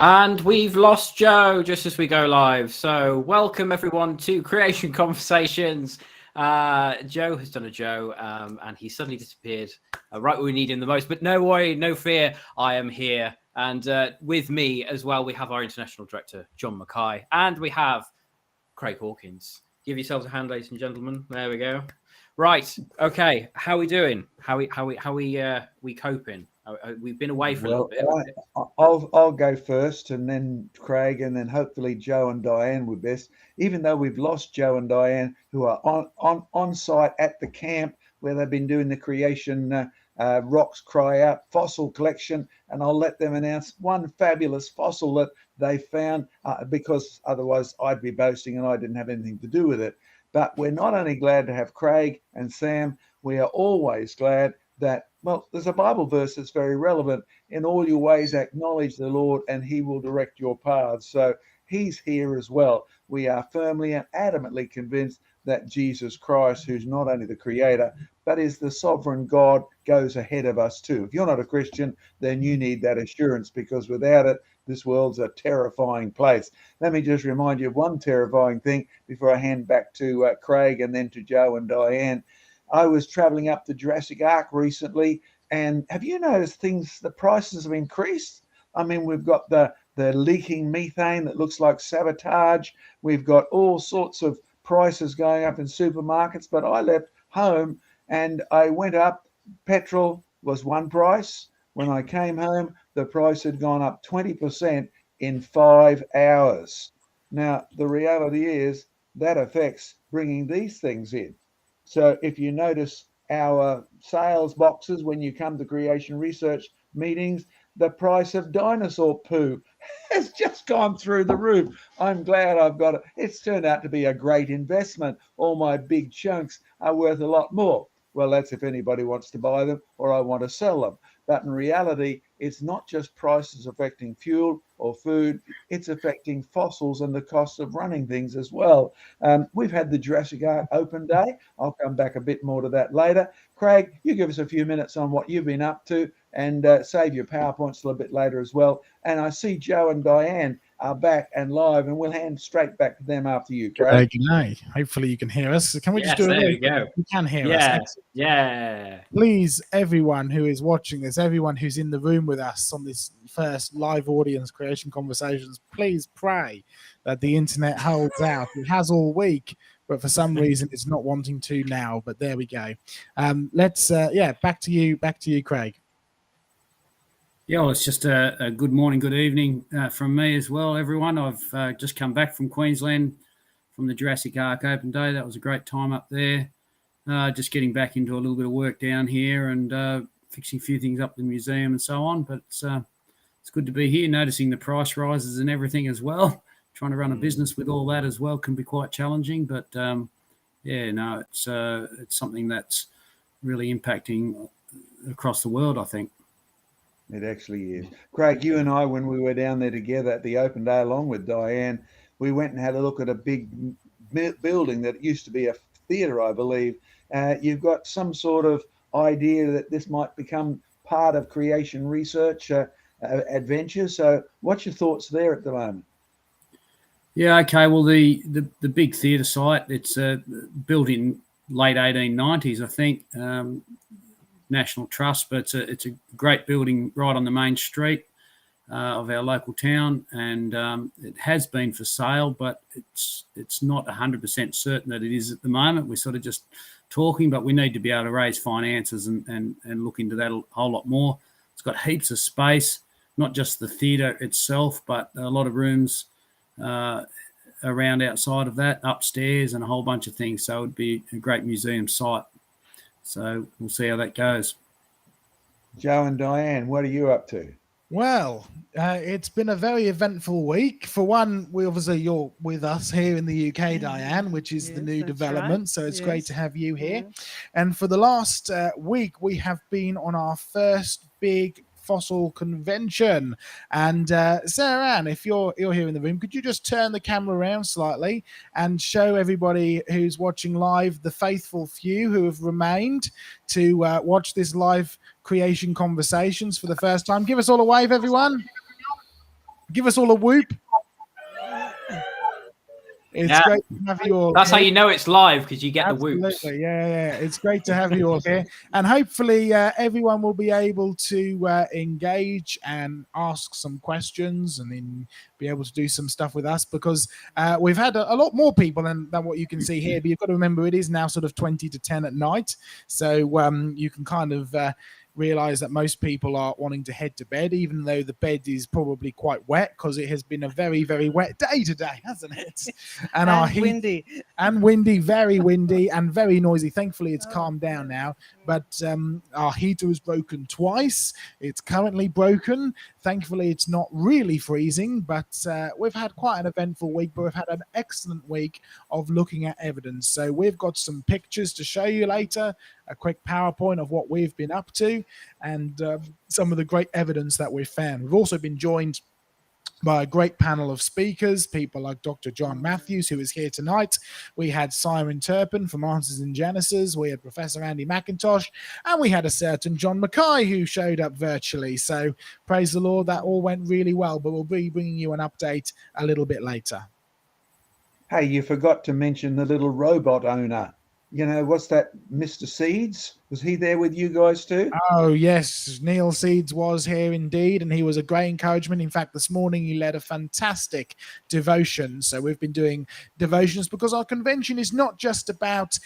And we've lost Joe just as we go live. So welcome everyone to Creation Conversations. Joe has done a Joe and he suddenly disappeared right where we need him the most. But no worry, no fear, I am here. And with me as well, we have our international director, John Mackay, and we have Craig Hawkins. Give yourselves a hand, ladies and gentlemen. There we go. Right. Okay. How are we doing? How we coping? We've been away for a little bit. I'll go first, and then Craig, and then hopefully Joe and Diane would best. Even though we've lost Joe and Diane, who are on site at the camp where they've been doing the creation rocks cry out fossil collection, and I'll let them announce one fabulous fossil that they found, because otherwise I'd be boasting and I didn't have anything to do with it. But we're not only glad to have Craig and Sam, we are always glad that, well, there's a Bible verse that's very relevant. In all your ways acknowledge the Lord and he will direct your paths. So he's here as well. We are firmly and adamantly convinced that Jesus Christ, who's not only the creator, but is the sovereign God, goes ahead of us too. If you're not a Christian, then you need that assurance, because without it, this world's a terrifying place. Let me just remind you of one terrifying thing before I hand back to Craig and then to Joe and Diane. I was traveling up the Jurassic Ark recently, and have you noticed the prices have increased? I mean, we've got the leaking methane that looks like sabotage. We've got all sorts of prices going up in supermarkets, but I left home and I went up. Petrol was one price. When I came home, the price had gone up 20% in 5 hours. Now, the reality is that affects bringing these things in. So if you notice our sales boxes when you come to creation research meetings, the price of dinosaur poo has just gone through the roof. I'm glad I've got it. It's turned out to be a great investment. All my big chunks are worth a lot more. Well, that's if anybody wants to buy them or I want to sell them. But in reality, it's not just prices affecting fuel or food, it's affecting fossils and the cost of running things as well. We've had the Jurassic Ark open day. I'll come back a bit more to that later. Craig, you give us a few minutes on what you've been up to, and save your PowerPoints a little bit later as well. And I see Joe and Diane are back and live, and we'll hand straight back to them after you, Craig. Hopefully you can hear us. Can we Yes, just do it? There we go. You can hear us. Yeah. Please, everyone who is watching this, everyone who's in the room with us on this first live audience Creation Conversations, please pray that the internet holds out. It has all week, but for some reason it's not wanting to now. But there we go. Let's back to you, Craig. Yeah, well, it's just a good morning, good evening from me as well, everyone. I've just come back from Queensland from the Jurassic Ark Open Day. That was a great time up there. Just getting back into a little bit of work down here and fixing a few things up in the museum and so on. But it's good to be here, noticing the price rises and everything as well. Trying to run a business with all that as well can be quite challenging. But, it's something that's really impacting across the world, I think. It actually is. Craig, you and I, when we were down there together at the open day along with Diane, we went and had a look at a big building that used to be a theatre, I believe. You've got some sort of idea that this might become part of creation research adventure. So what's your thoughts there at the moment? Yeah, okay. Well, the big theatre site, it's built in late 1890s, I think. National Trust, but it's a great building right on the main street of our local town, and it has been for sale, but it's not 100% certain that it is at the moment. We're sort of just talking, but we need to be able to raise finances and look into that a whole lot more. It's got heaps of space, not just the theatre itself, but a lot of rooms around outside of that, upstairs, and a whole bunch of things. So it would be a great museum site. So we'll see how that goes. Joe and Diane, what are you up to? Well, it's been a very eventful week. For one, you're with us here in the UK, Diane, which is the new development. Right. So it's great to have you here. Yeah. And for the last week, we have been on our first big fossil convention. And Sarah Ann, if you're here in the room, could you just turn the camera around slightly and show everybody who's watching live, the faithful few who have remained to watch this live Creation Conversations for the first time? Give us all a wave, everyone. Give us all a whoop. It's great to have you all. That's here. how you know it's live, because you get Absolutely. the whoops. Yeah. It's great to have you all here. And hopefully everyone will be able to engage and ask some questions and then be able to do some stuff with us, because we've had a lot more people than what you can see here. But you've got to remember, it is now sort of 20 to 10 at night. So you can kind of realize that most people are wanting to head to bed, even though the bed is probably quite wet, because it has been a very, very wet day today, hasn't it? And our heat, windy. And windy, very windy and very noisy. Thankfully, it's calmed down now. But our heater was broken twice. It's currently broken. Thankfully, it's not really freezing, but we've had quite an eventful week, but we've had an excellent week of looking at evidence. So we've got some pictures to show you later, a quick PowerPoint of what we've been up to, and some of the great evidence that we've found. We've also been joined by a great panel of speakers, people like Dr. John Matthews, who is here tonight. We had Simon Turpin from Answers in Genesis. We had Professor Andy McIntosh, and we had a certain John Mackay who showed up virtually. So praise the Lord, that all went really well, but we'll be bringing you an update a little bit later. Hey, you forgot to mention the little robot owner. You know, what's that, Mr. Seeds? Was he there with you guys too? Oh, yes. Neil Seeds was here indeed, and he was a great encouragement. In fact, this morning he led a fantastic devotion. So we've been doing devotions because our convention is not just about,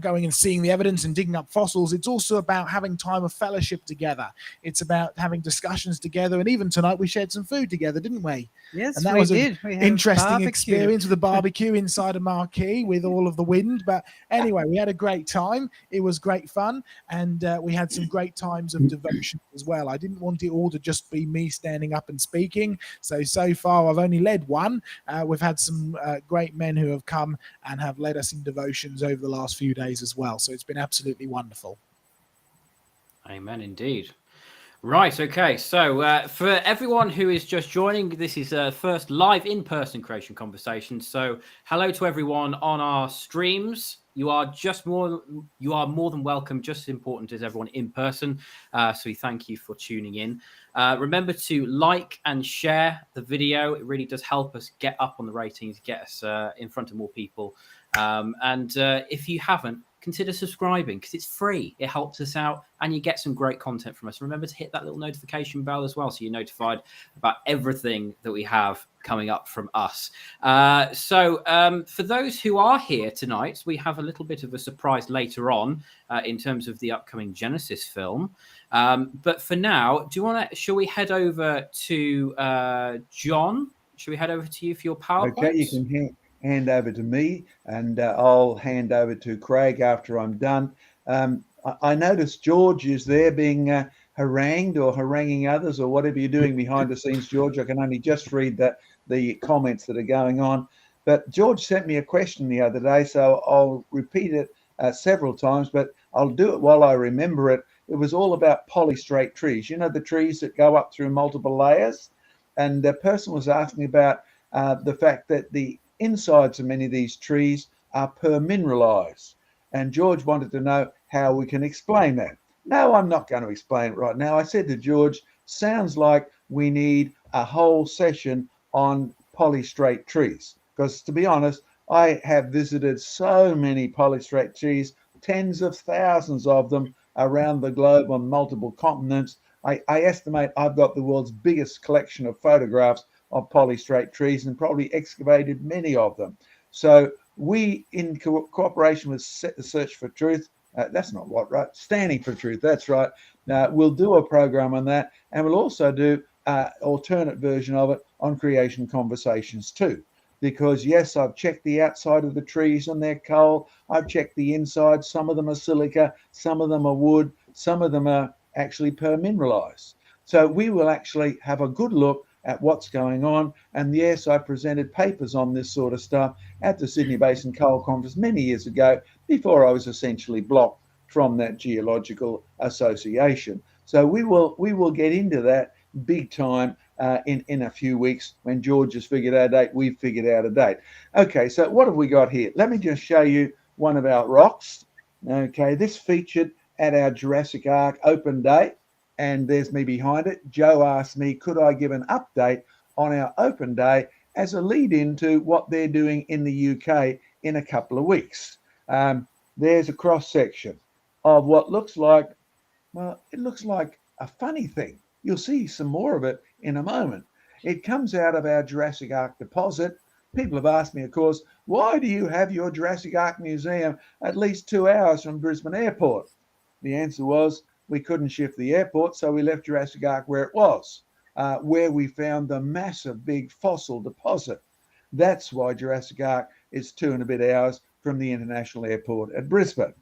going and seeing the evidence and digging up fossils. It's also about having time of fellowship together. It's about having discussions together. And even tonight we shared some food together, didn't we? Yes, and that we was did. An interesting experience with the barbecue inside a marquee with all of the wind. But anyway, we had a great time. It was great fun. And we had some great times of devotion as well. I didn't want it all to just be me standing up and speaking. So far, I've only led one. We've had some great men who have come and have led us in devotions over the last few days as well. So it's been absolutely wonderful. Amen, indeed. Right, okay. So for everyone who is just joining, this is first live in-person creation conversation. So hello to everyone on our streams. You are more than welcome, just as important as everyone in person. So we thank you for tuning in. Remember to like and share the video. It really does help us get up on the ratings, get us in front of more people. And if you haven't, consider subscribing, because it's free. It helps us out, and you get some great content from us. Remember to hit that little notification bell as well, so you're notified about everything that we have coming up from us. So for those who are here tonight, we have a little bit of a surprise later on in terms of the upcoming Genesis film. But for now, shall we head over to John? Shall we head over to you for your PowerPoint? Okay, you can hand over to me, and I'll hand over to Craig after I'm done. I noticed George is there being harangued or haranguing others, or whatever you're doing behind the scenes, George. I can only just read the comments that are going on. But George sent me a question the other day, so I'll repeat it several times, but I'll do it while I remember it. It was all about polystrate trees. You know, the trees that go up through multiple layers? And the person was asking about the fact that the insides of many of these trees are permineralized. And George wanted to know how we can explain that. No, I'm not going to explain it right now. I said to George, sounds like we need a whole session on polystrate trees. Because to be honest, I have visited so many polystrate trees, tens of thousands of them around the globe on multiple continents. I estimate I've got the world's biggest collection of photographs of polystrate trees and probably excavated many of them. So we, in cooperation with Search for Truth, that's not what, right? Standing for Truth, that's right. We'll do a program on that, and we'll also do alternate version of it on Creation Conversations too. Because yes, I've checked the outside of the trees and they're coal. I've checked the inside. Some of them are silica, some of them are wood, some of them are actually permineralized. So we will actually have a good look at what's going on. And yes, I presented papers on this sort of stuff at the Sydney Basin Coal Conference many years ago, before I was essentially blocked from that geological association. So we will get into that big time in a few weeks. When George has figured out a date, we've figured out a date. Okay, so what have we got here? Let me just show you one of our rocks. Okay, this featured at our Jurassic Ark open day. And there's me behind it. Joe asked me, could I give an update on our open day as a lead into what they're doing in the UK in a couple of weeks. There's a cross section of what looks like, well, it looks like a funny thing. You'll see some more of it in a moment. It comes out of our Jurassic Ark deposit. People have asked me, of course, why do you have your Jurassic Ark museum at least 2 hours from Brisbane Airport? The answer was we couldn't shift the airport, so we left Jurassic Ark where it was, where we found the massive big fossil deposit. That's why Jurassic Ark is 2 and a bit hours from the international airport at Brisbane.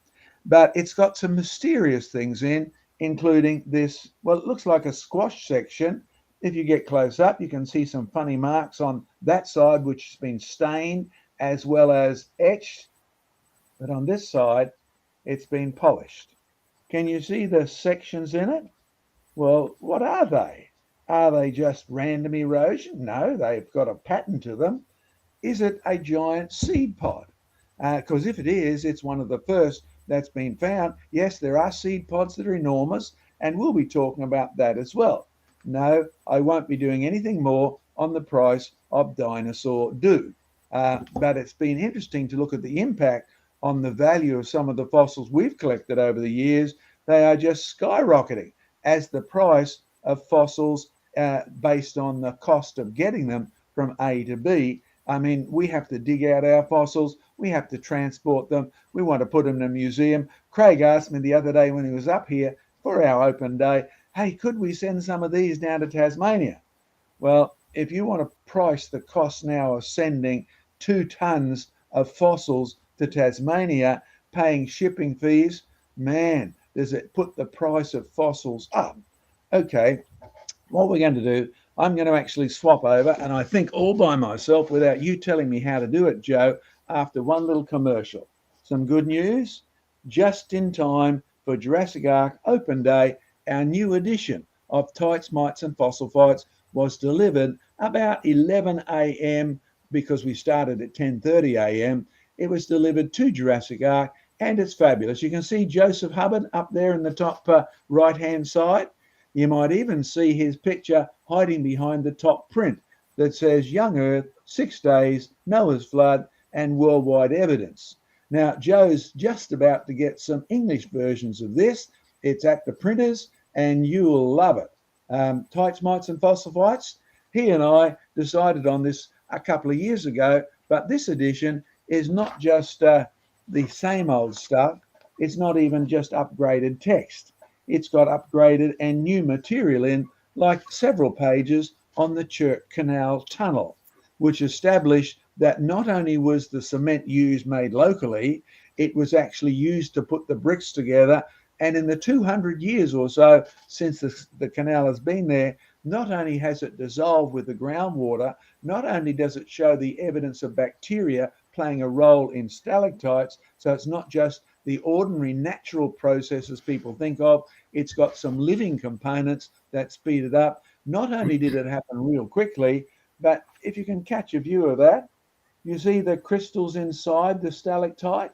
But it's got some mysterious things in, including this, well, it looks like a squash section. If you get close up, you can see some funny marks on that side, which has been stained as well as etched. But on this side, it's been polished. Can you see the sections in it? Well, what are they? Are they just random erosion? No, they've got a pattern to them. Is it a giant seed pod? Because if it is, it's one of the first that's been found. Yes, there are seed pods that are enormous, and we'll be talking about that as well. No, I won't be doing anything more on the price of dinosaur do. But it's been interesting to look at the impact on the value of some of the fossils we've collected over the years. They are just skyrocketing as the price of fossils based on the cost of getting them from A to B. I mean, we have to dig out our fossils. We have to transport them. We want to put them in a museum. Craig asked me the other day when he was up here for our open day, hey, could we send some of these down to Tasmania? Well, if you want to price the cost now of sending 2 tons of fossils to Tasmania, paying shipping fees, man, does it put the price of fossils up? Okay, what we're going to do, I'm going to actually swap over, and I think all by myself without you telling me how to do it, Joe, after one little commercial. Some good news, just in time for Jurassic Ark Open Day, our new edition of Tights, Mites and Fossil Fights was delivered about 11 a.m. because we started at 10:30 a.m. It was delivered to Jurassic Ark, and it's fabulous. You can see Joseph Hubbard up there in the top right-hand side. You might even see his picture hiding behind the top print that says Young Earth, 6 days, Noah's Flood, and Worldwide Evidence. Now, Joe's just about to get some English versions of this. It's at the printers, and you'll love it. Tights, Mites and Fossil Fights. He and I decided on this a couple of years ago, but this edition is not just the same old stuff. It's not even just upgraded text. It's got upgraded and new material in, like several pages on the Chirk Canal Tunnel, which established that not only was the cement used made locally, it was actually used to put the bricks together. And in the 200 years or so since the canal has been there, not only has it dissolved with the groundwater, not only does it show the evidence of bacteria playing a role in stalactites, so it's not just the ordinary natural processes people think of, it's got some living components that speed it up. Not only did it happen real quickly, but if you can catch a view of that, you see the crystals inside the stalactite.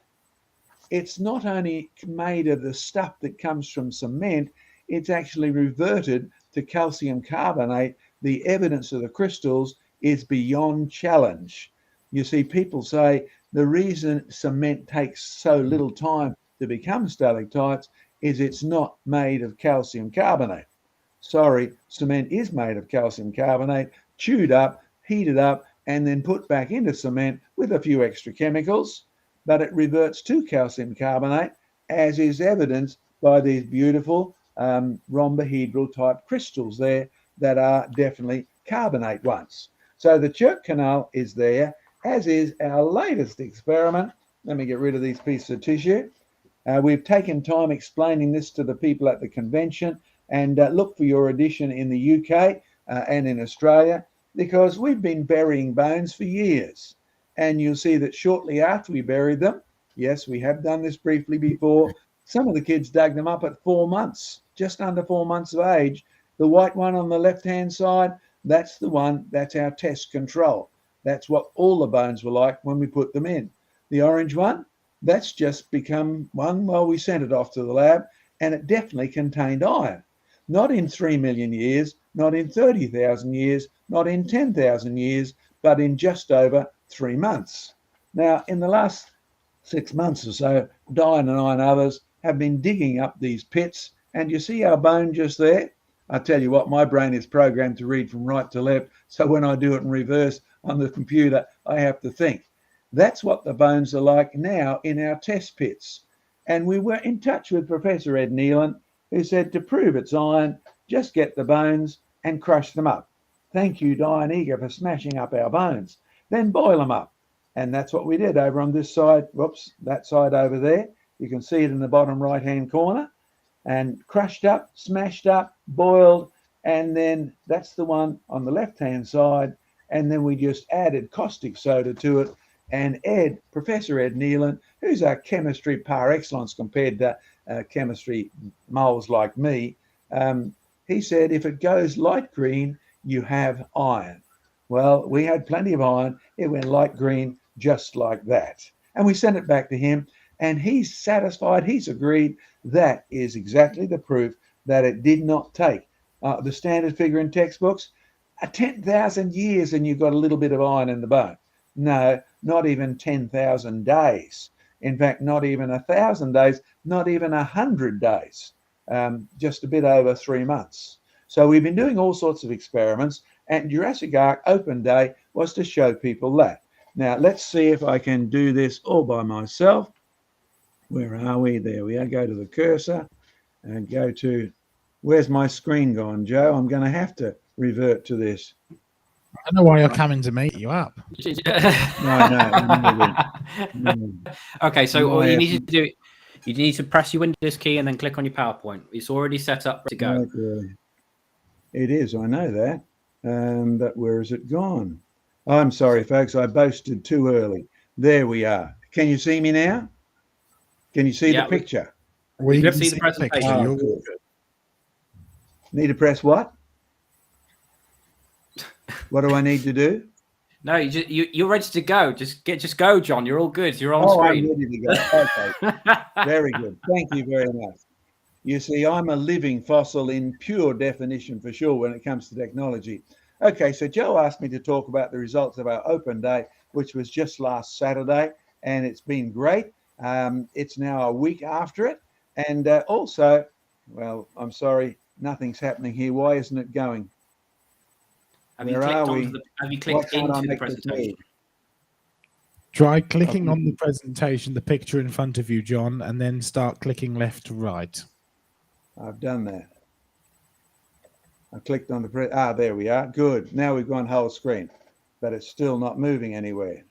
It's not only made of the stuff that comes from cement, it's actually reverted to calcium carbonate. The evidence of the crystals is beyond challenge. You see, people say the reason cement takes so little time to become stalactites is it's not made of calcium carbonate. Sorry, cement is made of calcium carbonate, chewed up, heated up, and then put back into cement with a few extra chemicals, but it reverts to calcium carbonate, as is evidenced by these beautiful rhombohedral type crystals there that are definitely carbonate ones. So the Chirk Canal is there, as is our latest experiment. Let me get rid of these pieces of tissue. We've taken time explaining this to the people at the convention, and look for your edition in the UK and in Australia, because we've been burying bones for years. And you'll see that shortly after we buried them, yes, we have done this briefly before, some of the kids dug them up at 4 months, just under 4 months of age. The white one on the left-hand side, that's the one, that's our test control. That's what all the bones were like when we put them in. The orange one, that's just become one, well, we sent it off to the lab, and it definitely contained iron. Not in 3 million years, not in 30,000 years, not in 10,000 years, but in just over 3 months. Now, in the last 6 months or so, Diane and I and others have been digging up these pits, and you see our bone just there? I tell you what, my brain is programmed to read from right to left, so when I do it in reverse on the computer, I have to think. That's what the bones are like now in our test pits. And we were in touch with Professor Ed Nealon, who said to prove it's iron, just get the bones and crush them up. Thank you, Diane Eager, for smashing up our bones. Then boil them up. And that's what we did over on this side. Whoops, that side over there. You can see it in the bottom right-hand corner. And crushed up, smashed up, boiled, and then that's the one on the left-hand side. And then we just added caustic soda to it. And Ed, Professor Ed Nealon, who's a chemistry par excellence compared to chemistry moles like me, he said, if it goes light green, you have iron. Well, we had plenty of iron. It went light green just like that. And we sent it back to him, and he's satisfied. He's agreed. That is exactly the proof that it did not take the standard figure in textbooks, 10,000 years and you've got a little bit of iron in the bone. No, not even 10,000 days. In fact, not even 1,000 days, not even 100 days, just a bit over 3 months. So we've been doing all sorts of experiments, and Jurassic Ark Open Day was to show people that. Now, let's see if I can do this all by myself. Where are we? There we are. Go to the cursor and go to, where's my screen gone, Joe? I'm going to have to revert to this. I don't know why you're coming to meet you up. No. Okay, so all you need to do, you need to press your Windows key and then click on your PowerPoint. It's already set up to go. Okay. It is, I know that. But where has it gone? I'm sorry, folks, I boasted too early. There we are. Can you see me now? Can you see the picture? We can see the presentation. Oh, good. Need to press what? What do I need to do? No, you're ready to go. Just go, John. You're all good. You're on screen. I'm ready to go. Okay. Very good. Thank you very much. You see, I'm a living fossil in pure definition for sure when it comes to technology. Okay, so Joe asked me to talk about the results of our open day, which was just last Saturday, and it's been great. It's now a week after it. And also, well, I'm sorry, nothing's happening here. Why isn't it going? Have you clicked into the presentation? Try clicking on the presentation, the picture in front of you, John, and then start clicking left to right. I've done that. I clicked on the there we are. Good. Now we've gone whole screen, but it's still not moving anywhere.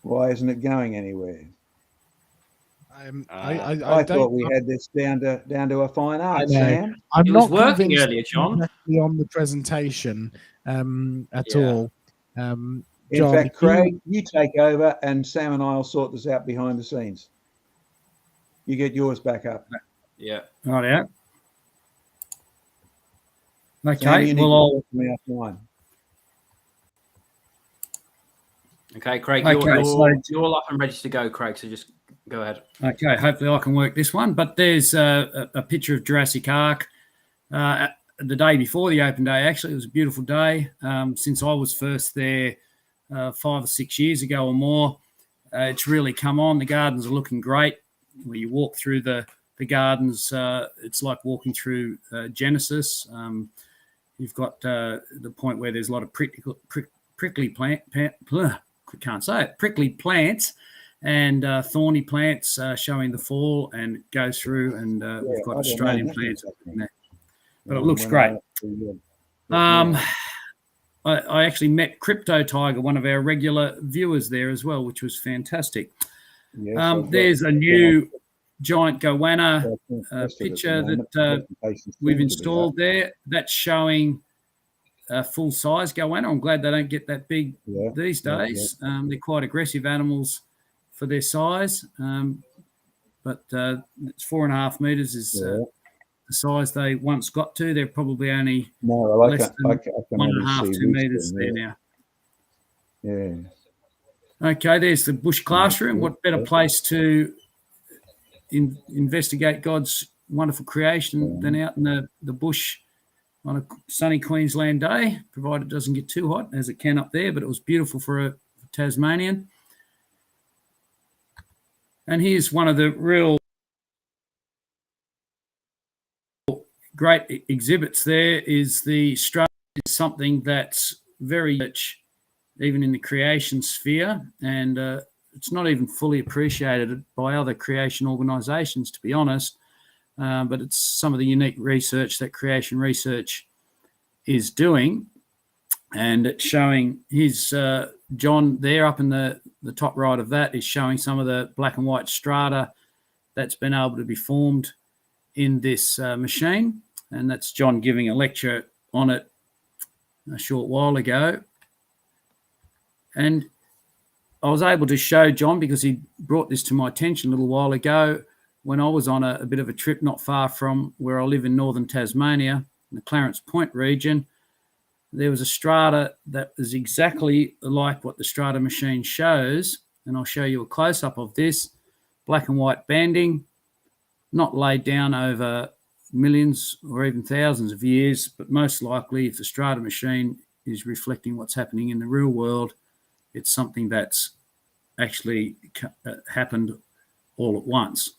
Why isn't it going anywhere? I thought we had this down to a fine art, Sam. I'm it not was working earlier, John. On the presentation at all. In John, fact, Craig, you take over, and Sam and I will sort this out behind the scenes. You get yours back up. Yeah. Right out. Okay. Well, okay, Craig. You're all up and ready to go, Craig. So just go ahead. Okay. Hopefully, I can work this one. But there's a picture of Jurassic Ark. The day before the open day, actually, it was a beautiful day. Since I was first there 5 or 6 years ago or more, it's really come on. The gardens are looking great. When you walk through the gardens, it's like walking through Genesis. You've got the point where there's a lot of prickly plants and thorny plants showing the fall, and it goes through, and we've got Australian plants up in there. But it looks great. I actually met Crypto Tiger, one of our regular viewers there as well, which was fantastic. Yes, there's a new giant goanna picture that we've installed there. That's showing a full-size goanna. I'm glad they don't get that big these days. They're quite aggressive animals for their size, but it's 4.5 meters is the size they once got to. They're probably only less than 1.5, 2 meters there now. Yeah. Okay, there's the bush classroom. What better place to investigate God's wonderful creation than out in the bush on a sunny Queensland day, provided it doesn't get too hot, as it can up there, but it was beautiful for a Tasmanian. And here's one of the real great exhibits there is the strata is something that's very much even in the creation sphere, and it's not even fully appreciated by other creation organisations, to be honest, but it's some of the unique research that creation research is doing, and it's showing his John there up in the top right of that is showing some of the black and white strata that's been able to be formed in this machine, and that's John giving a lecture on it a short while ago. And I was able to show John, because he brought this to my attention a little while ago, when I was on a bit of a trip not far from where I live in northern Tasmania, in the Clarence Point region. There was a strata that is exactly like what the strata machine shows, and I'll show you a close-up of this. Black and white banding, not laid down over millions or even thousands of years, but most likely if the strata machine is reflecting what's happening in the real world, it's something that's actually happened all at once.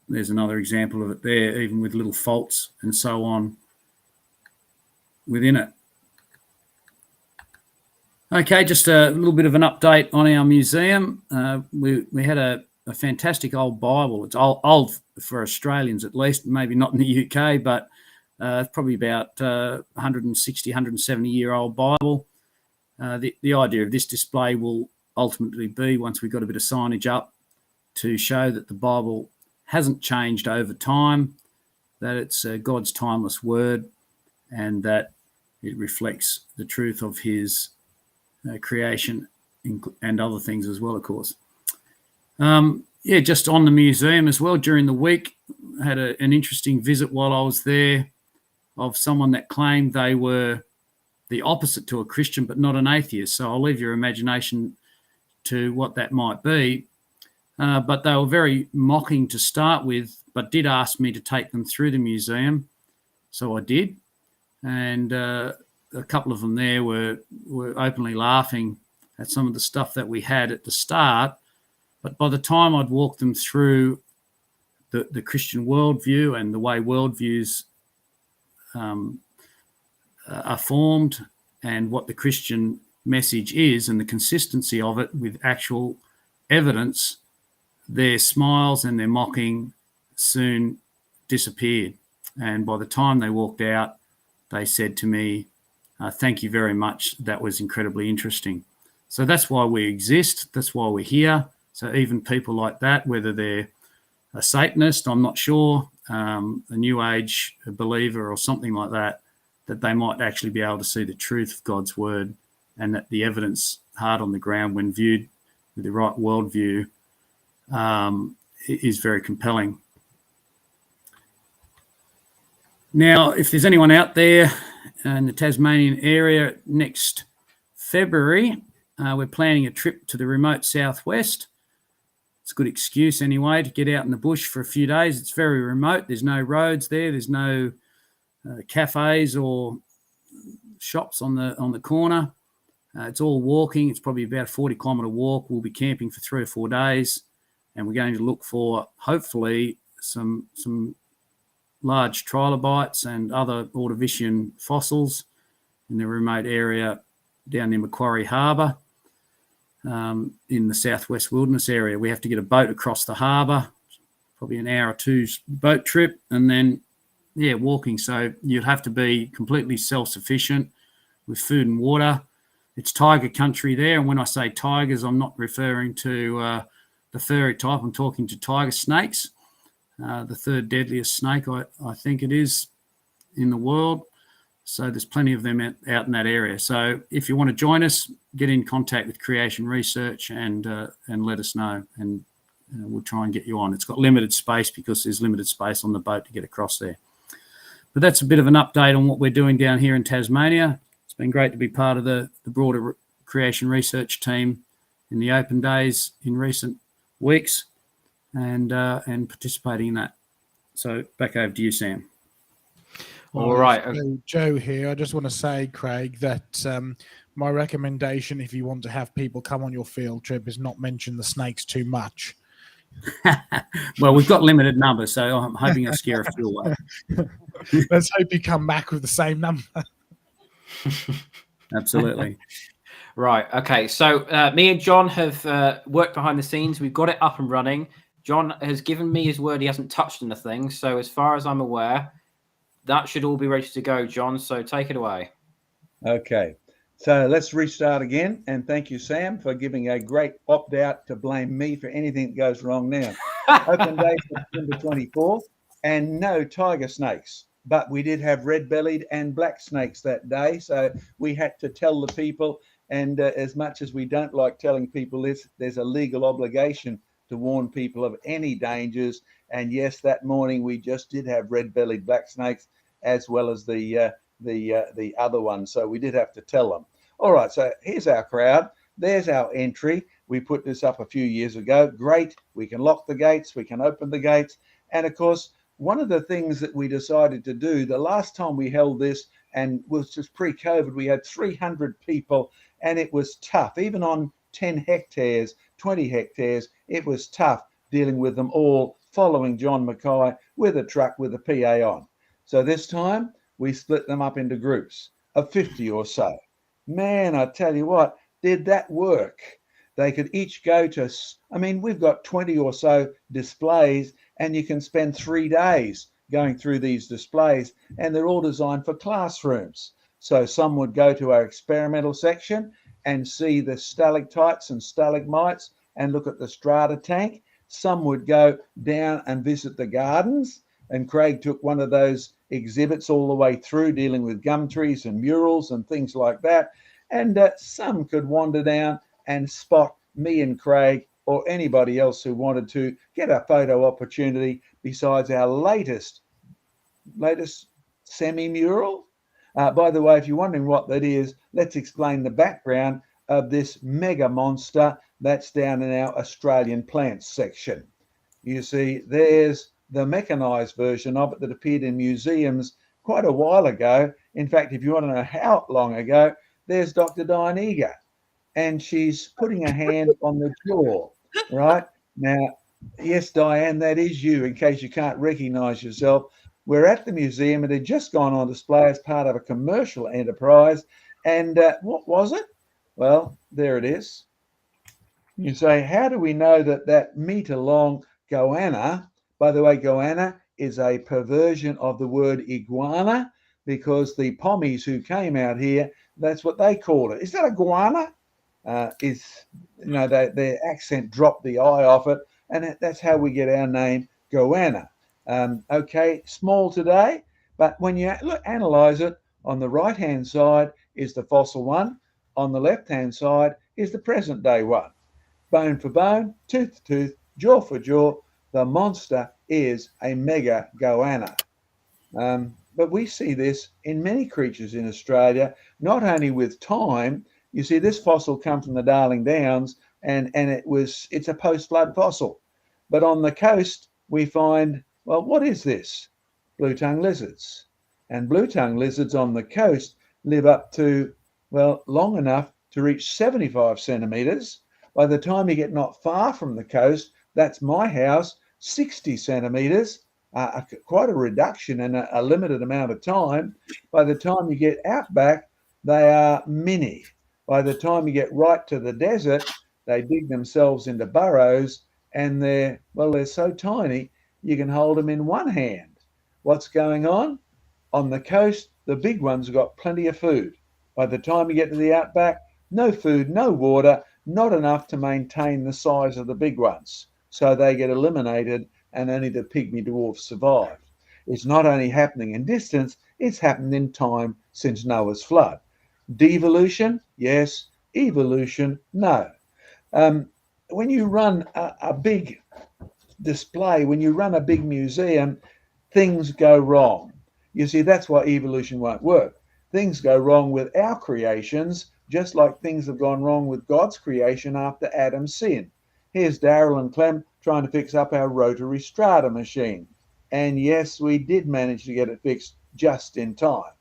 There's another example of it there, even with little faults and so on within it. Okay, just a little bit of an update on our museum. We had a fantastic old Bible. It's old for Australians at least, maybe not in the UK, but probably about 160, 170-year-old Bible. The idea of this display will ultimately be, once we've got a bit of signage up, to show that the Bible hasn't changed over time, that it's God's timeless word, and that it reflects the truth of his creation and other things as well, of course. Just on the museum as well, during the week, I had an interesting visit while I was there of someone that claimed they were the opposite to a Christian, but not an atheist. So I'll leave your imagination to what that might be. But they were very mocking to start with, but did ask me to take them through the museum. So I did. And a couple of them there were openly laughing at some of the stuff that we had at the start. But by the time I'd walked them through the Christian worldview and the way worldviews are formed and what the Christian message is and the consistency of it with actual evidence, their smiles and their mocking soon disappeared. And by the time they walked out, they said to me, thank you very much. That was incredibly interesting. So that's why we exist. That's why we're here. So even people like that, whether they're a Satanist, I'm not sure, a New Age believer or something like that, that they might actually be able to see the truth of God's word, and that the evidence hard on the ground when viewed with the right worldview is very compelling. Now, if there's anyone out there in the Tasmanian area, next February, we're planning a trip to the remote southwest. It's a good excuse anyway to get out in the bush for a few days. It's very remote. There's no roads there. There's no cafes or shops on the corner. It's all walking. It's probably about a 40-kilometre walk. We'll be camping for 3 or 4 days, and we're going to look for, hopefully, some large trilobites and other Ordovician fossils in the remote area down near Macquarie Harbour in the southwest wilderness area. We have to get a boat across the harbour, probably an hour or two's boat trip, and then, walking. So you'd have to be completely self-sufficient with food and water. It's tiger country there, and when I say tigers, I'm not referring to the furry type. I'm talking to tiger snakes, the third deadliest snake, I think it is, in the world. So there's plenty of them out in that area. So if you want to join us, get in contact with Creation Research and let us know, and we'll try and get you on. It's got limited space because there's limited space on the boat to get across there. But that's a bit of an update on what we're doing down here in Tasmania. It's been great to be part of the broader Creation Research team in the open days in recent weeks and participating in that. So back over to you, Sam. All right. Joe here. I just want to say, Craig, that my recommendation, if you want to have people come on your field trip, is not mention the snakes too much. Well, we've got limited numbers, so I'm hoping I'll scare a few away. Let's hope you come back with the same number. Absolutely. Right. Okay. So me and John have worked behind the scenes. We've got it up and running. John has given me his word he hasn't touched anything. So as far as I'm aware, that should all be ready to go, John. So take it away. Okay. So let's restart again. And thank you, Sam, for giving a great opt-out to blame me for anything that goes wrong now. Open day, September 24th, and no tiger snakes. But we did have red-bellied and black snakes that day. So we had to tell the people, and as much as we don't like telling people this, there's a legal obligation to warn people of any dangers. And yes, that morning we just did have red-bellied black snakes as well as the other one. So we did have to tell them. All right, so here's our crowd. There's our entry. We put this up a few years ago. Great. We can lock the gates. We can open the gates. And of course, one of the things that we decided to do, the last time we held this, and was just pre-COVID, we had 300 people, and it was tough. Even on 10 hectares, 20 hectares, it was tough dealing with them all, following John Mackay with a truck with a PA on. So this time, we split them up into groups of 50 or so. Man, I tell you what, did that work? They could each go to, I mean, we've got 20 or so displays, and you can spend 3 days going through these displays, and they're all designed for classrooms. So some would go to our experimental section and see the stalactites and stalagmites and look at the strata tank. Some would go down and visit the gardens, and Craig took one of those exhibits all the way through, dealing with gum trees and murals and things like that. And some could wander down and spot me and Craig or anybody else who wanted to get a photo opportunity besides our latest semi-mural. By the way, if you're wondering what that is, let's explain the background of this mega monster that's down in our Australian plants section. You see, there's the mechanized version of it that appeared in museums quite a while ago. In fact, if you want to know how long ago, there's Dr. Diane Eager, and she's putting a hand on the jaw, right? Now, yes, Diane, that is you, in case you can't recognize yourself. We're at the museum. It had just gone on display as part of a commercial enterprise. And what was it? Well, there it is. You say, how do we know that meter-long goanna, by the way, goanna is a perversion of the word iguana, because the pommies who came out here, that's what they called it. Is that a guana? Their accent dropped the I off it, and that's how we get our name, goanna. Okay, small today, but when you analyze it, on the right-hand side is the fossil one, on the left-hand side is the present-day one. Bone for bone, tooth for tooth, jaw for jaw, the monster is a mega goanna. But we see this in many creatures in Australia, not only with time. You see, this fossil come from the Darling Downs, and it's a post-flood fossil. But on the coast, we find, well, what is this? Blue-tongued lizards. And blue-tongued lizards on the coast live up to, well, long enough to reach 75 centimetres. By the time you get not far from the coast, that's my house, 60 centimetres, quite a reduction in a limited amount of time. By the time you get out back, they are mini. By the time you get right to the desert, they dig themselves into burrows, and they're so tiny, you can hold them in one hand. What's going on? On the coast, the big ones have got plenty of food. By the time you get to the outback, no food, no water, not enough to maintain the size of the big ones. So they get eliminated, and only the pygmy dwarfs survive. It's not only happening in distance, it's happened in time since Noah's flood. Devolution, yes. Evolution, no. When you run a big display, when you run a big museum, things go wrong. You see, that's why evolution won't work. Things go wrong with our creations, just like things have gone wrong with God's creation after Adam's sin. Here's Daryl and Clem trying to fix up our rotary strata machine. And yes, we did manage to get it fixed just in time.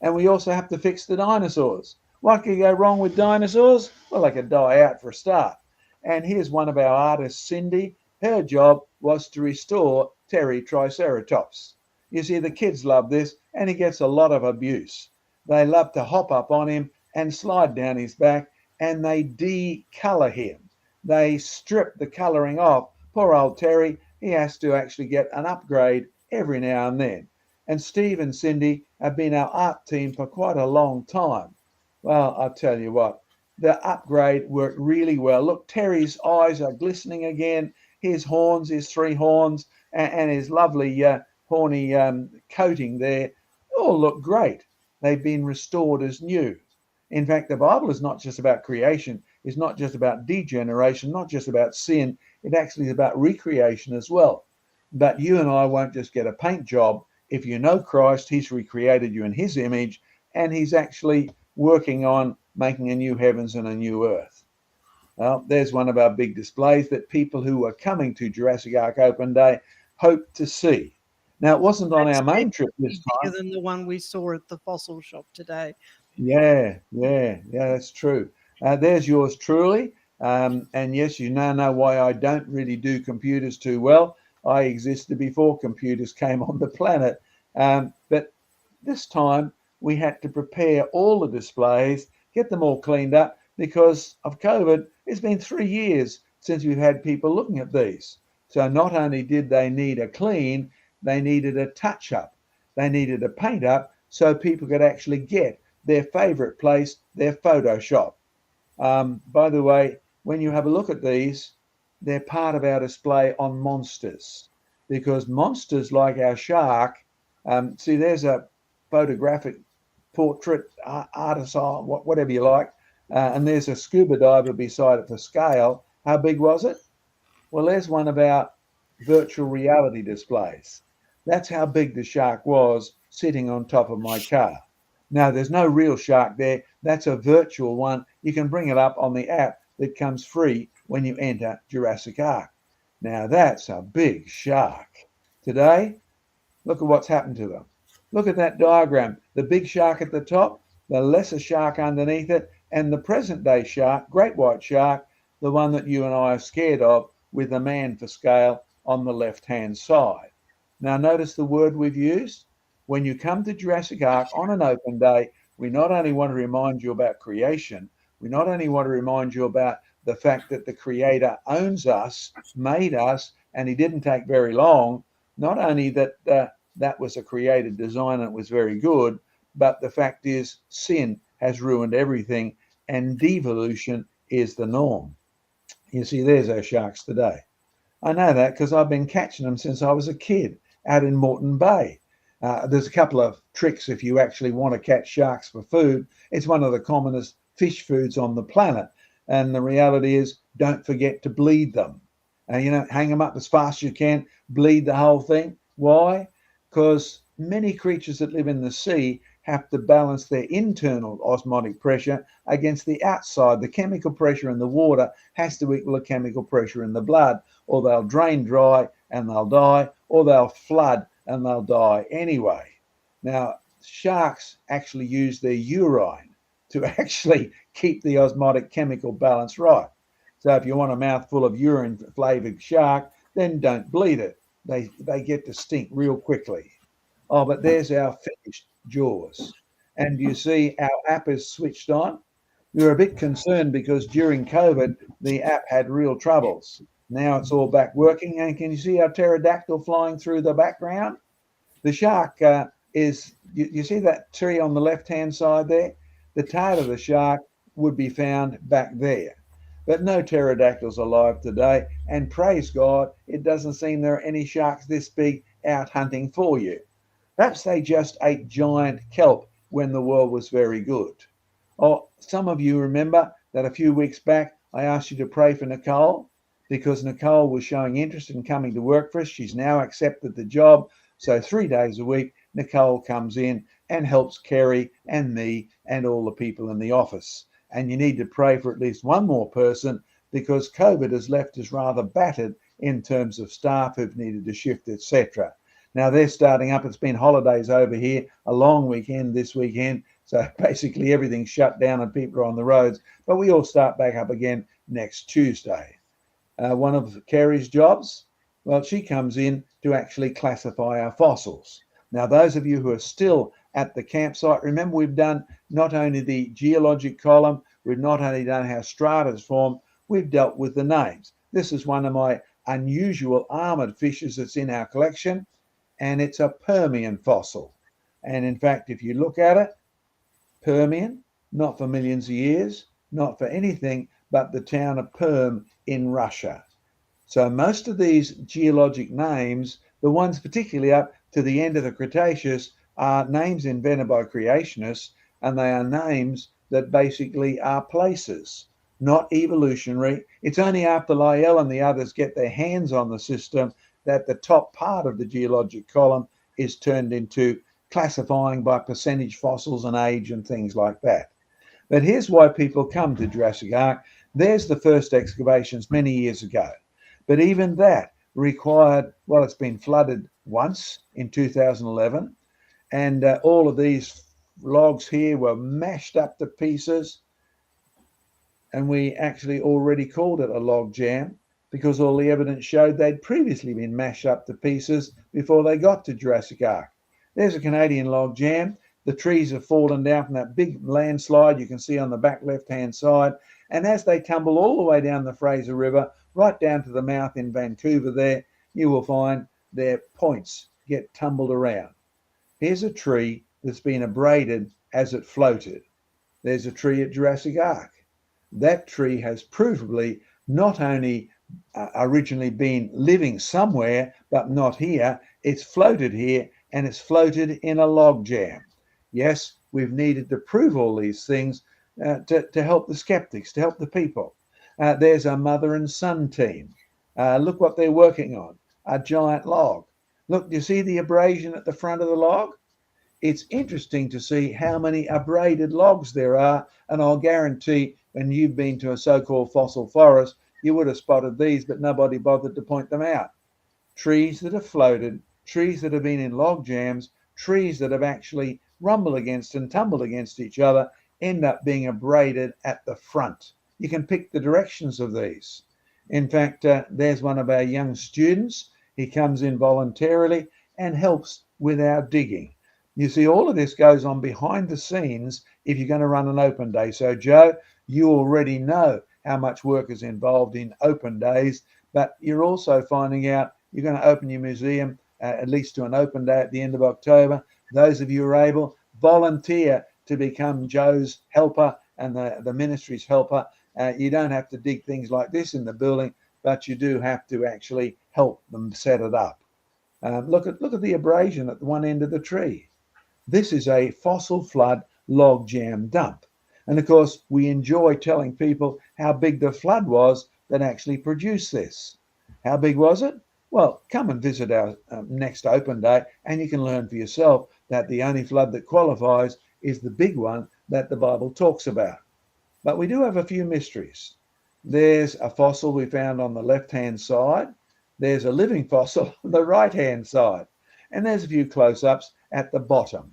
And we also have to fix the dinosaurs. What could go wrong with dinosaurs? Well, they could die out for a start. And here's one of our artists, Cindy. Her job was to restore Terry Triceratops. You see, the kids love this, and he gets a lot of abuse. They love to hop up on him and slide down his back, and they de-colour him. They strip the colouring off. Poor old Terry, he has to actually get an upgrade every now and then. And Steve and Cindy have been our art team for quite a long time. Well, I'll tell you what, the upgrade worked really well. Look, Terry's eyes are glistening again. His horns, his 3 horns, and his lovely horny coating there all look great. They've been restored as new. In fact, the Bible is not just about creation. It's not just about degeneration, not just about sin. It actually is about recreation as well. But you and I won't just get a paint job. If you know Christ, he's recreated you in his image, and he's actually working on making a new heavens and a new earth. Well, there's one of our big displays that people who are coming to Jurassic Ark Open Day hope to see. Now, it wasn't on our main trip this time. Bigger than the one we saw at the fossil shop today. Yeah, that's true. There's yours truly. And yes, you now know why I don't really do computers too well. I existed before computers came on the planet. But this time we had to prepare all the displays, get them all cleaned up because of COVID. It's been 3 years since we've had people looking at these. So not only did they need a clean, they needed a touch up. They needed a paint up so people could actually get their favorite place, their Photoshop. By the way, when you have a look at these, they're part of our display on monsters, because monsters like our shark, see, there's a photographic portrait, artist, whatever you like, and there's a scuba diver beside it for scale. How big was it? Well, there's one of our virtual reality displays. That's how big the shark was sitting on top of my car. Now, there's no real shark there. That's a virtual one. You can bring it up on the app that comes free when you enter Jurassic Ark. Now, that's a big shark. Today, look at what's happened to them. Look at that diagram. The big shark at the top, the lesser shark underneath it, and the present-day shark, great white shark, the one that you and I are scared of, with the man for scale on the left-hand side. Now, notice the word we've used. When you come to Jurassic Ark on an open day, we not only want to remind you about creation, we not only want to remind you about the fact that the Creator owns us, made us, and he didn't take very long. Not only that that was a created design and it was very good, but the fact is sin has ruined everything and devolution is the norm. You see, there's our sharks today. I know that because I've been catching them since I was a kid out in Moreton Bay. There's a couple of tricks if you actually want to catch sharks for food. It's one of the commonest fish foods on the planet. And the reality is, don't forget to bleed them. Hang them up as fast as you can, bleed the whole thing. Why? Because many creatures that live in the sea have to balance their internal osmotic pressure against the outside. The chemical pressure in the water has to equal the chemical pressure in the blood, or they'll drain dry and they'll die, or they'll flood and they'll die anyway. Now, sharks actually use their urine to actually keep the osmotic chemical balance right. So if you want a mouthful of urine-flavored shark, then don't bleed it. They get to stink real quickly. Oh, but there's our finished jaws. And you see our app is switched on. We were a bit concerned because during COVID, the app had real troubles. Now it's all back working. And can you see our pterodactyl flying through the background? The shark is, you see that tree on the left-hand side there? The tail of the shark would be found back there. But no pterodactyls alive today. And praise God, it doesn't seem there are any sharks this big out hunting for you. Perhaps they just ate giant kelp when the world was very good. Oh, some of you remember that a few weeks back, I asked you to pray for Nicole because Nicole was showing interest in coming to work for us. She's now accepted the job. So 3 days a week, Nicole comes in and helps Kerry and me and all the people in the office. And you need to pray for at least one more person because COVID has left us rather battered in terms of staff who've needed to shift, etc. Now they're starting up. It's been holidays over here, a long weekend this weekend. So basically everything's shut down and people are on the roads. But we all start back up again next Tuesday. One of Kerry's jobs, well, she comes in to actually classify our fossils. Now, those of you who are still at the campsite, remember we've done not only the geologic column, we've not only done how strata is formed, we've dealt with the names. This is one of my unusual armored fishes that's in our collection, and it's a Permian fossil. And in fact, if you look at it, Permian, not for millions of years, not for anything but the town of Perm in Russia. So most of these geologic names, the ones particularly up to the end of the Cretaceous, are names invented by creationists, and they are names that basically are places, not evolutionary. It's only after Lyell and the others get their hands on the system that the top part of the geologic column is turned into classifying by percentage fossils and age and things like that. But here's why people come to Jurassic Ark. There's the first excavations many years ago. But even that required, well, it's been flooded once in 2011. And all of these logs here were mashed up to pieces. And we actually already called it a log jam because all the evidence showed they'd previously been mashed up to pieces before they got to Jurassic Ark. There's a Canadian log jam. The trees have fallen down from that big landslide you can see on the back left-hand side. And as they tumble all the way down the Fraser River, right down to the mouth in Vancouver there, you will find their points get tumbled around. Here's a tree that's been abraded as it floated. There's a tree at Jurassic Ark. That tree has provably not only originally been living somewhere, but not here. It's floated here, and it's floated in a log jam. Yes, we've needed to prove all these things to help the skeptics, to help the people. There's a mother and son team. Look what they're working on, a giant log. Look, do you see the abrasion at the front of the log? It's interesting to see how many abraded logs there are, and I'll guarantee when you've been to a so-called fossil forest, you would have spotted these, but nobody bothered to point them out. Trees that have floated, trees that have been in log jams, trees that have actually rumbled against and tumbled against each other end up being abraded at the front. You can pick the directions of these. In fact, there's one of our young students. He comes in voluntarily and helps with our digging. You see, all of this goes on behind the scenes if you're going to run an open day. So, Joe, you already know how much work is involved in open days, but you're also finding out you're going to open your museum at least to an open day at the end of October. Those of you who are able, volunteer to become Joe's helper and the ministry's helper. You don't have to dig things like this in the building, but you do have to actually help them set it up. Look at the abrasion at the one end of the tree. This is a fossil flood log jam dump. And of course, we enjoy telling people how big the flood was that actually produced this. How big was it? Well, come and visit our next open day and you can learn for yourself that the only flood that qualifies is the big one that the Bible talks about. But we do have a few mysteries. There's a fossil we found on the left-hand side. There's a living fossil on the right-hand side. And there's a few close-ups at the bottom.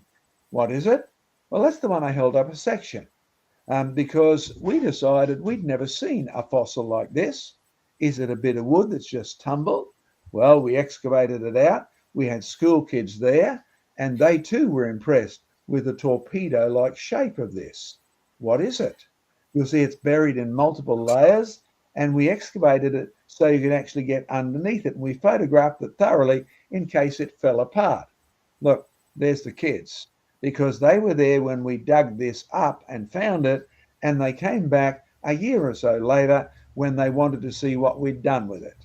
What is it? Well, that's the one I held up a section because we decided we'd never seen a fossil like this. Is it a bit of wood that's just tumbled? Well, we excavated it out. We had school kids there, and they too were impressed with the torpedo-like shape of this. What is it? You'll see it's buried in multiple layers, and we excavated it so you could actually get underneath it. And we photographed it thoroughly in case it fell apart. Look, there's the kids, because they were there when we dug this up and found it, and they came back a year or so later when they wanted to see what we'd done with it.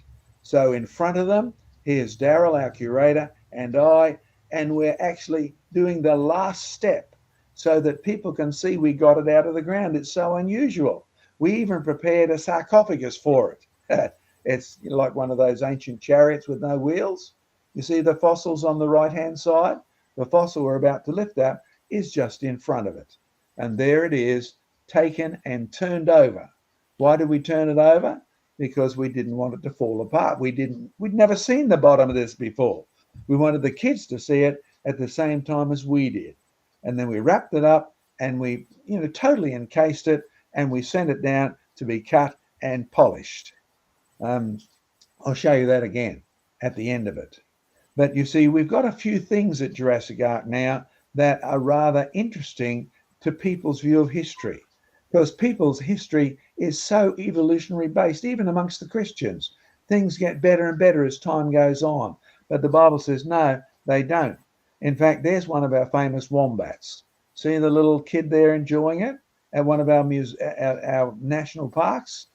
So in front of them, here's Daryl, our curator, and I, and we're actually doing the last step so that people can see we got it out of the ground. It's so unusual. We even prepared a sarcophagus for it. It's like one of those ancient chariots with no wheels. You see the fossils on the right-hand side? The fossil we're about to lift up is just in front of it. And there it is, taken and turned over. Why did we turn it over? Because we didn't want it to fall apart. We'd never seen the bottom of this before. We wanted the kids to see it at the same time as we did. And then we wrapped it up and we, totally encased it, and we sent it down to be cut and polished. I'll show you that again at the end of it. But you see, we've got a few things at Jurassic Ark now that are rather interesting to people's view of history, because people's history is so evolutionary based, even amongst the Christians. Things get better and better as time goes on. But the Bible says, no, they don't. In fact, there's one of our famous wombats. See the little kid there enjoying it at one of our national parks?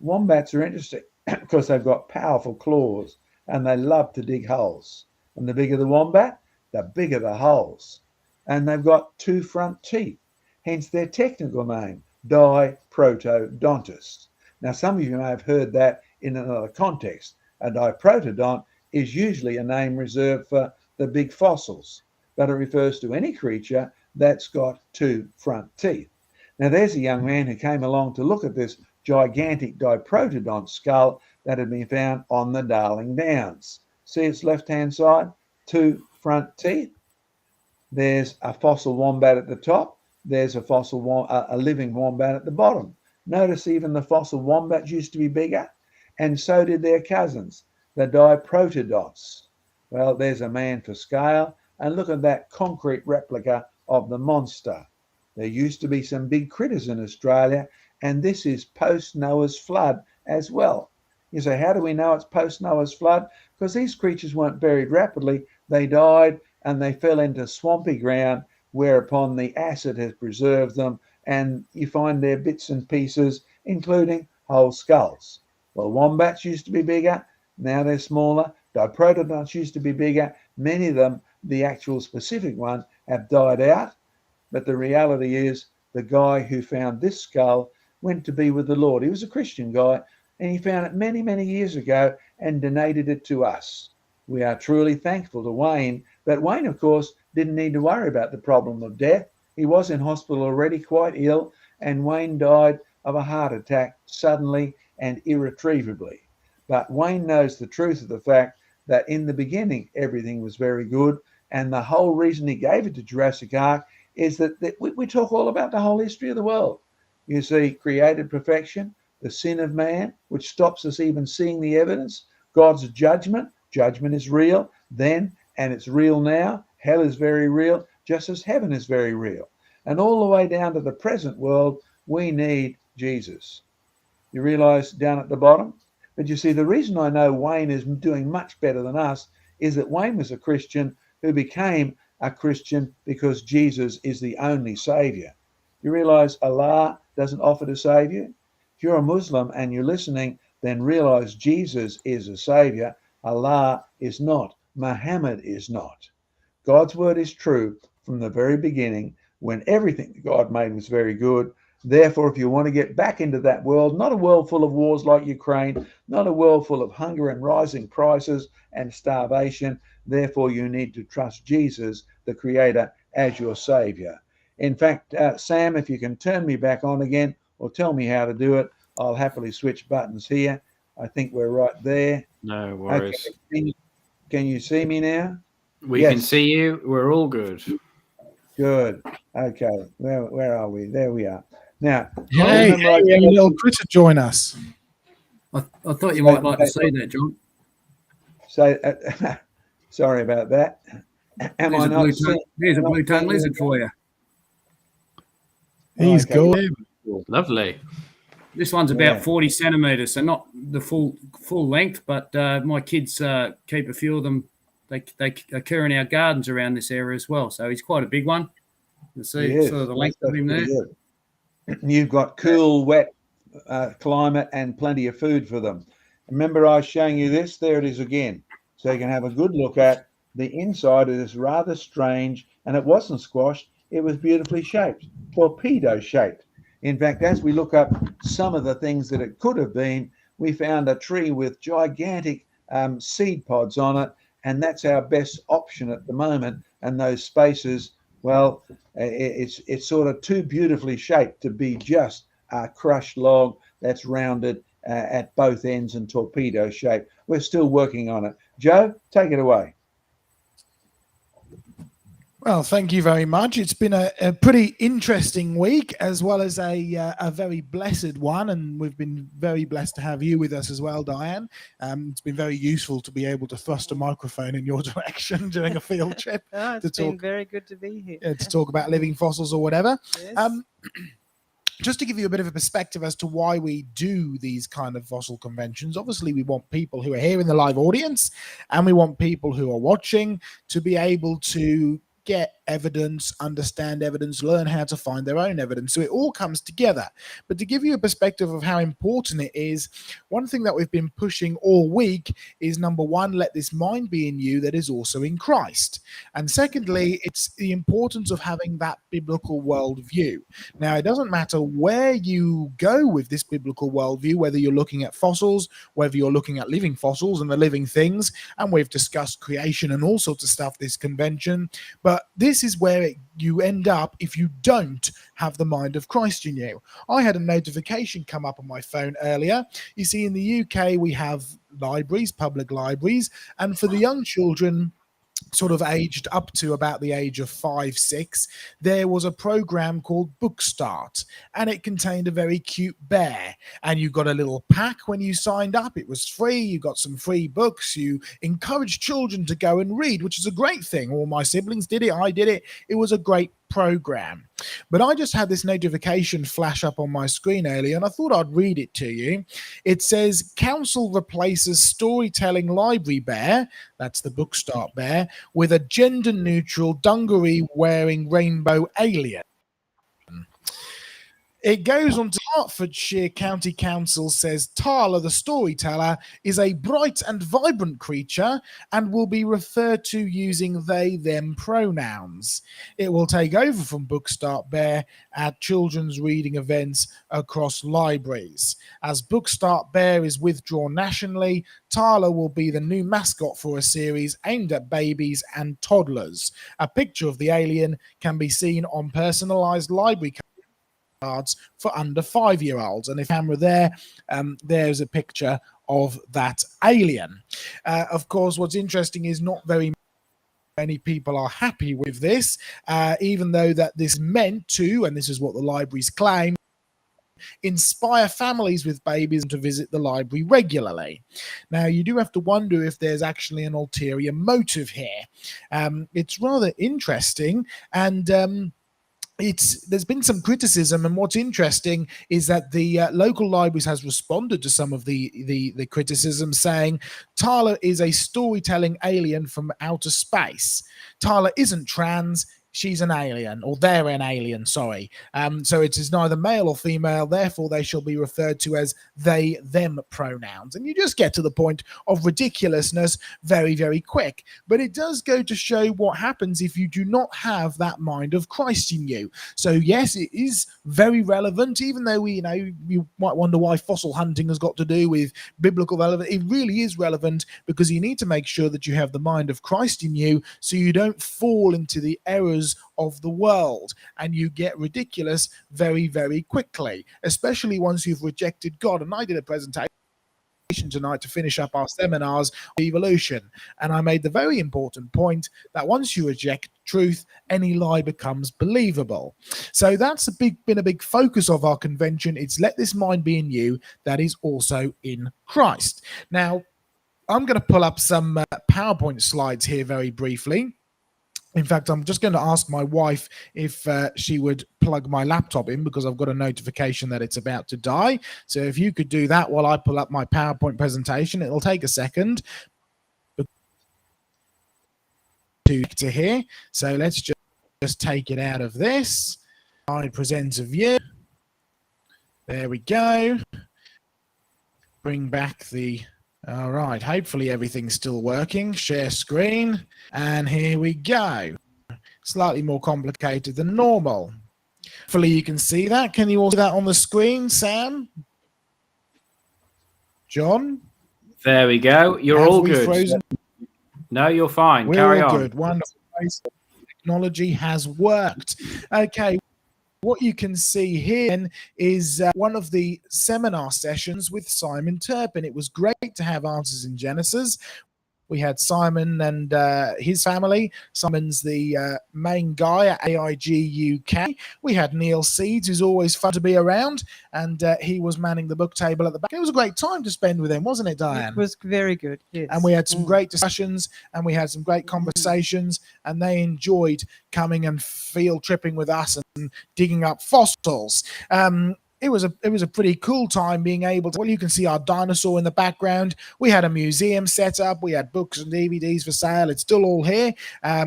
Wombats are interesting because they've got powerful claws and they love to dig holes. And the bigger the wombat, the bigger the holes. And they've got 2 front teeth, hence their technical name, diprotodontus. Now, some of you may have heard that in another context. A diprotodont is usually a name reserved for the big fossils, but it refers to any creature that's got 2 front teeth. Now, there's a young man who came along to look at this gigantic diprotodont skull that had been found on the Darling Downs. See its left-hand side, 2 front teeth. There's a fossil wombat at the top. There's a living wombat at the bottom. Notice even the fossil wombats used to be bigger, and so did their cousins, the diprotodonts. Well, there's a man for scale, and look at that concrete replica of the monster. There used to be some big critters in Australia, and this is post-Noah's flood as well. You say, how do we know it's post-Noah's flood? Because these creatures weren't buried rapidly. They died and they fell into swampy ground, whereupon the acid has preserved them, and you find their bits and pieces, including whole skulls. Well, wombats used to be bigger. Now they're smaller. Diprotodonts used to be bigger. Many of them, the actual specific one, have died out. But the reality is the guy who found this skull went to be with the Lord. He was a Christian guy, and he found it many, many years ago and donated it to us. We are truly thankful to Wayne. But Wayne, of course, didn't need to worry about the problem of death. He was in hospital already, quite ill, and Wayne died of a heart attack suddenly and irretrievably. But Wayne knows the truth of the fact that in the beginning, everything was very good. And the whole reason he gave it to Jurassic Ark is that we talk all about the whole history of the world. You see, created perfection, the sin of man, which stops us even seeing the evidence, God's judgment is real then, and it's real now. Hell is very real, just as heaven is very real. And all the way down to the present world, we need Jesus. You realize down at the bottom? But you see, the reason I know Wayne is doing much better than us is that Wayne was a Christian who became a Christian because Jesus is the only Savior. You realize Allah doesn't offer to save you? If you're a Muslim and you're listening, then realize Jesus is a Savior. Allah is not. Muhammad is not. God's word is true from the very beginning, when everything that God made was very good. Therefore, if you want to get back into that world, not a world full of wars like Ukraine, not a world full of hunger and rising prices and starvation, therefore you need to trust Jesus, the Creator, as your Savior. In fact, Sam, if you can turn me back on again or tell me how to do it, I'll happily switch buttons here. I think we're right there. No worries. Okay. Can you see me now? We can see you. We're all good. Good. Okay. Where are we? There we are. Now, hey, little critter join us. I thought you might like to see that, John. So, sorry about that. There's a blue-tongued lizard for you. He's good. Lovely. This one's about 40 centimetres, so not the full length, but my kids keep a few of them. They occur in our gardens around this area as well, so he's quite a big one. You see sort of the length of him there. You've got cool, wet climate and plenty of food for them. Remember I was showing you this? There it is again. So you can have a good look at the inside of this rather strange, and it wasn't squashed, it was beautifully shaped, torpedo shaped. In fact, as we look up some of the things that it could have been, we found a tree with gigantic seed pods on it, and that's our best option at the moment. And those spaces, well, it's sort of too beautifully shaped to be just a crushed log that's rounded at both ends and torpedo shaped. We're still working on it. Joe, take it away. Well, thank you very much. It's been a pretty interesting week, as well as a very blessed one, and we've been very blessed to have you with us as well, Diane. It's been very useful to be able to thrust a microphone in your direction during a field trip. It's been very good to be here. To talk about living fossils or whatever. Yes. Just to give you a bit of a perspective as to why we do these kind of fossil conventions, obviously we want people who are here in the live audience, and we want people who are watching to be able to get evidence, understand evidence, learn how to find their own evidence. So it all comes together. But to give you a perspective of how important it is, one thing that we've been pushing all week is, number one, let this mind be in you that is also in Christ. And secondly, it's the importance of having that biblical worldview. Now, it doesn't matter where you go with this biblical worldview, whether you're looking at fossils, whether you're looking at living fossils and the living things, and we've discussed creation and all sorts of stuff this convention, but this is where you end up if you don't have the mind of Christ in you. I had a notification come up on my phone earlier. You see, in the UK, we have libraries, public libraries, and for the young children, sort of aged up to about the age of 5, 6, there was a program called Book Start, and it contained a very cute bear, and you got a little pack when you signed up. It was free. You got some free books. You encouraged children to go and read, which is a great thing. All my siblings did it. I did it. It was a great program. But I just had this notification flash up on my screen earlier, and I thought I'd read it to you. It says, council replaces storytelling library bear, that's the Book Start bear, with a gender-neutral dungaree-wearing rainbow alien. It goes on to Hertfordshire County Council says Tala the storyteller is a bright and vibrant creature and will be referred to using they them pronouns. It will take over from Book Start Bear at children's reading events across libraries. As Book Start Bear is withdrawn nationally, Tala will be the new mascot for a series aimed at babies and toddlers. A picture of the alien can be seen on personalized library cards for under 5-year-olds, and if camera there's a picture of that alien. Of course, what's interesting is not very many people are happy with this, even though that this meant to, and this is what the libraries claim, inspire families with babies to visit the library regularly. Now, you do have to wonder if there's actually an ulterior motive here. It's rather interesting, and there's been some criticism, and what's interesting is that the local libraries has responded to some of the criticism, saying Tala is a storytelling alien from outer space. Tala isn't trans. She's an alien, or they're an alien, sorry. So it is neither male or female, therefore they shall be referred to as they, them pronouns. And you just get to the point of ridiculousness very, very quick. But it does go to show what happens if you do not have that mind of Christ in you. So yes, it is very relevant, even though you might wonder why fossil hunting has got to do with biblical relevance. It really is relevant, because you need to make sure that you have the mind of Christ in you so you don't fall into the errors of the world and you get ridiculous very, very quickly, especially once you've rejected God. And I did a presentation tonight to finish up our seminars on evolution, and I made the very important point that once you reject truth, any lie becomes believable. So that's been a big focus of our convention. It's let this mind be in you that is also in Christ. Now, I'm going to pull up some PowerPoint slides here very briefly. In fact, I'm just going to ask my wife if she would plug my laptop in, because I've got a notification that it's about to die. So if you could do that while I pull up my PowerPoint presentation, it'll take a second to here. So let's just take it out of this. I present a view. There we go. Bring back the... All right, hopefully everything's still working. Share screen, and here we go. Slightly more complicated than normal. Hopefully you can see that. Can you all see that on the screen, Sam? John? There we go. You're all good. Frozen? No, you're fine. We're Carry all on. good. Wonderful. Technology has worked. Okay. What you can see here is one of the seminar sessions with Simon Turpin. It was great to have Answers in Genesis. We had Simon and his family. Simon's the main guy at AIG UK. We had Neil Seeds, who's always fun to be around, and he was manning the book table at the back. It was a great time to spend with him, wasn't it, Diane? It was very good, yes. And we had some great discussions, and we had some great conversations, and they enjoyed coming and field tripping with us and digging up fossils. It was a pretty cool time being able to. Well, you can see our dinosaur in the background. We had a museum set up. We had books and DVDs for sale. It's still all here. By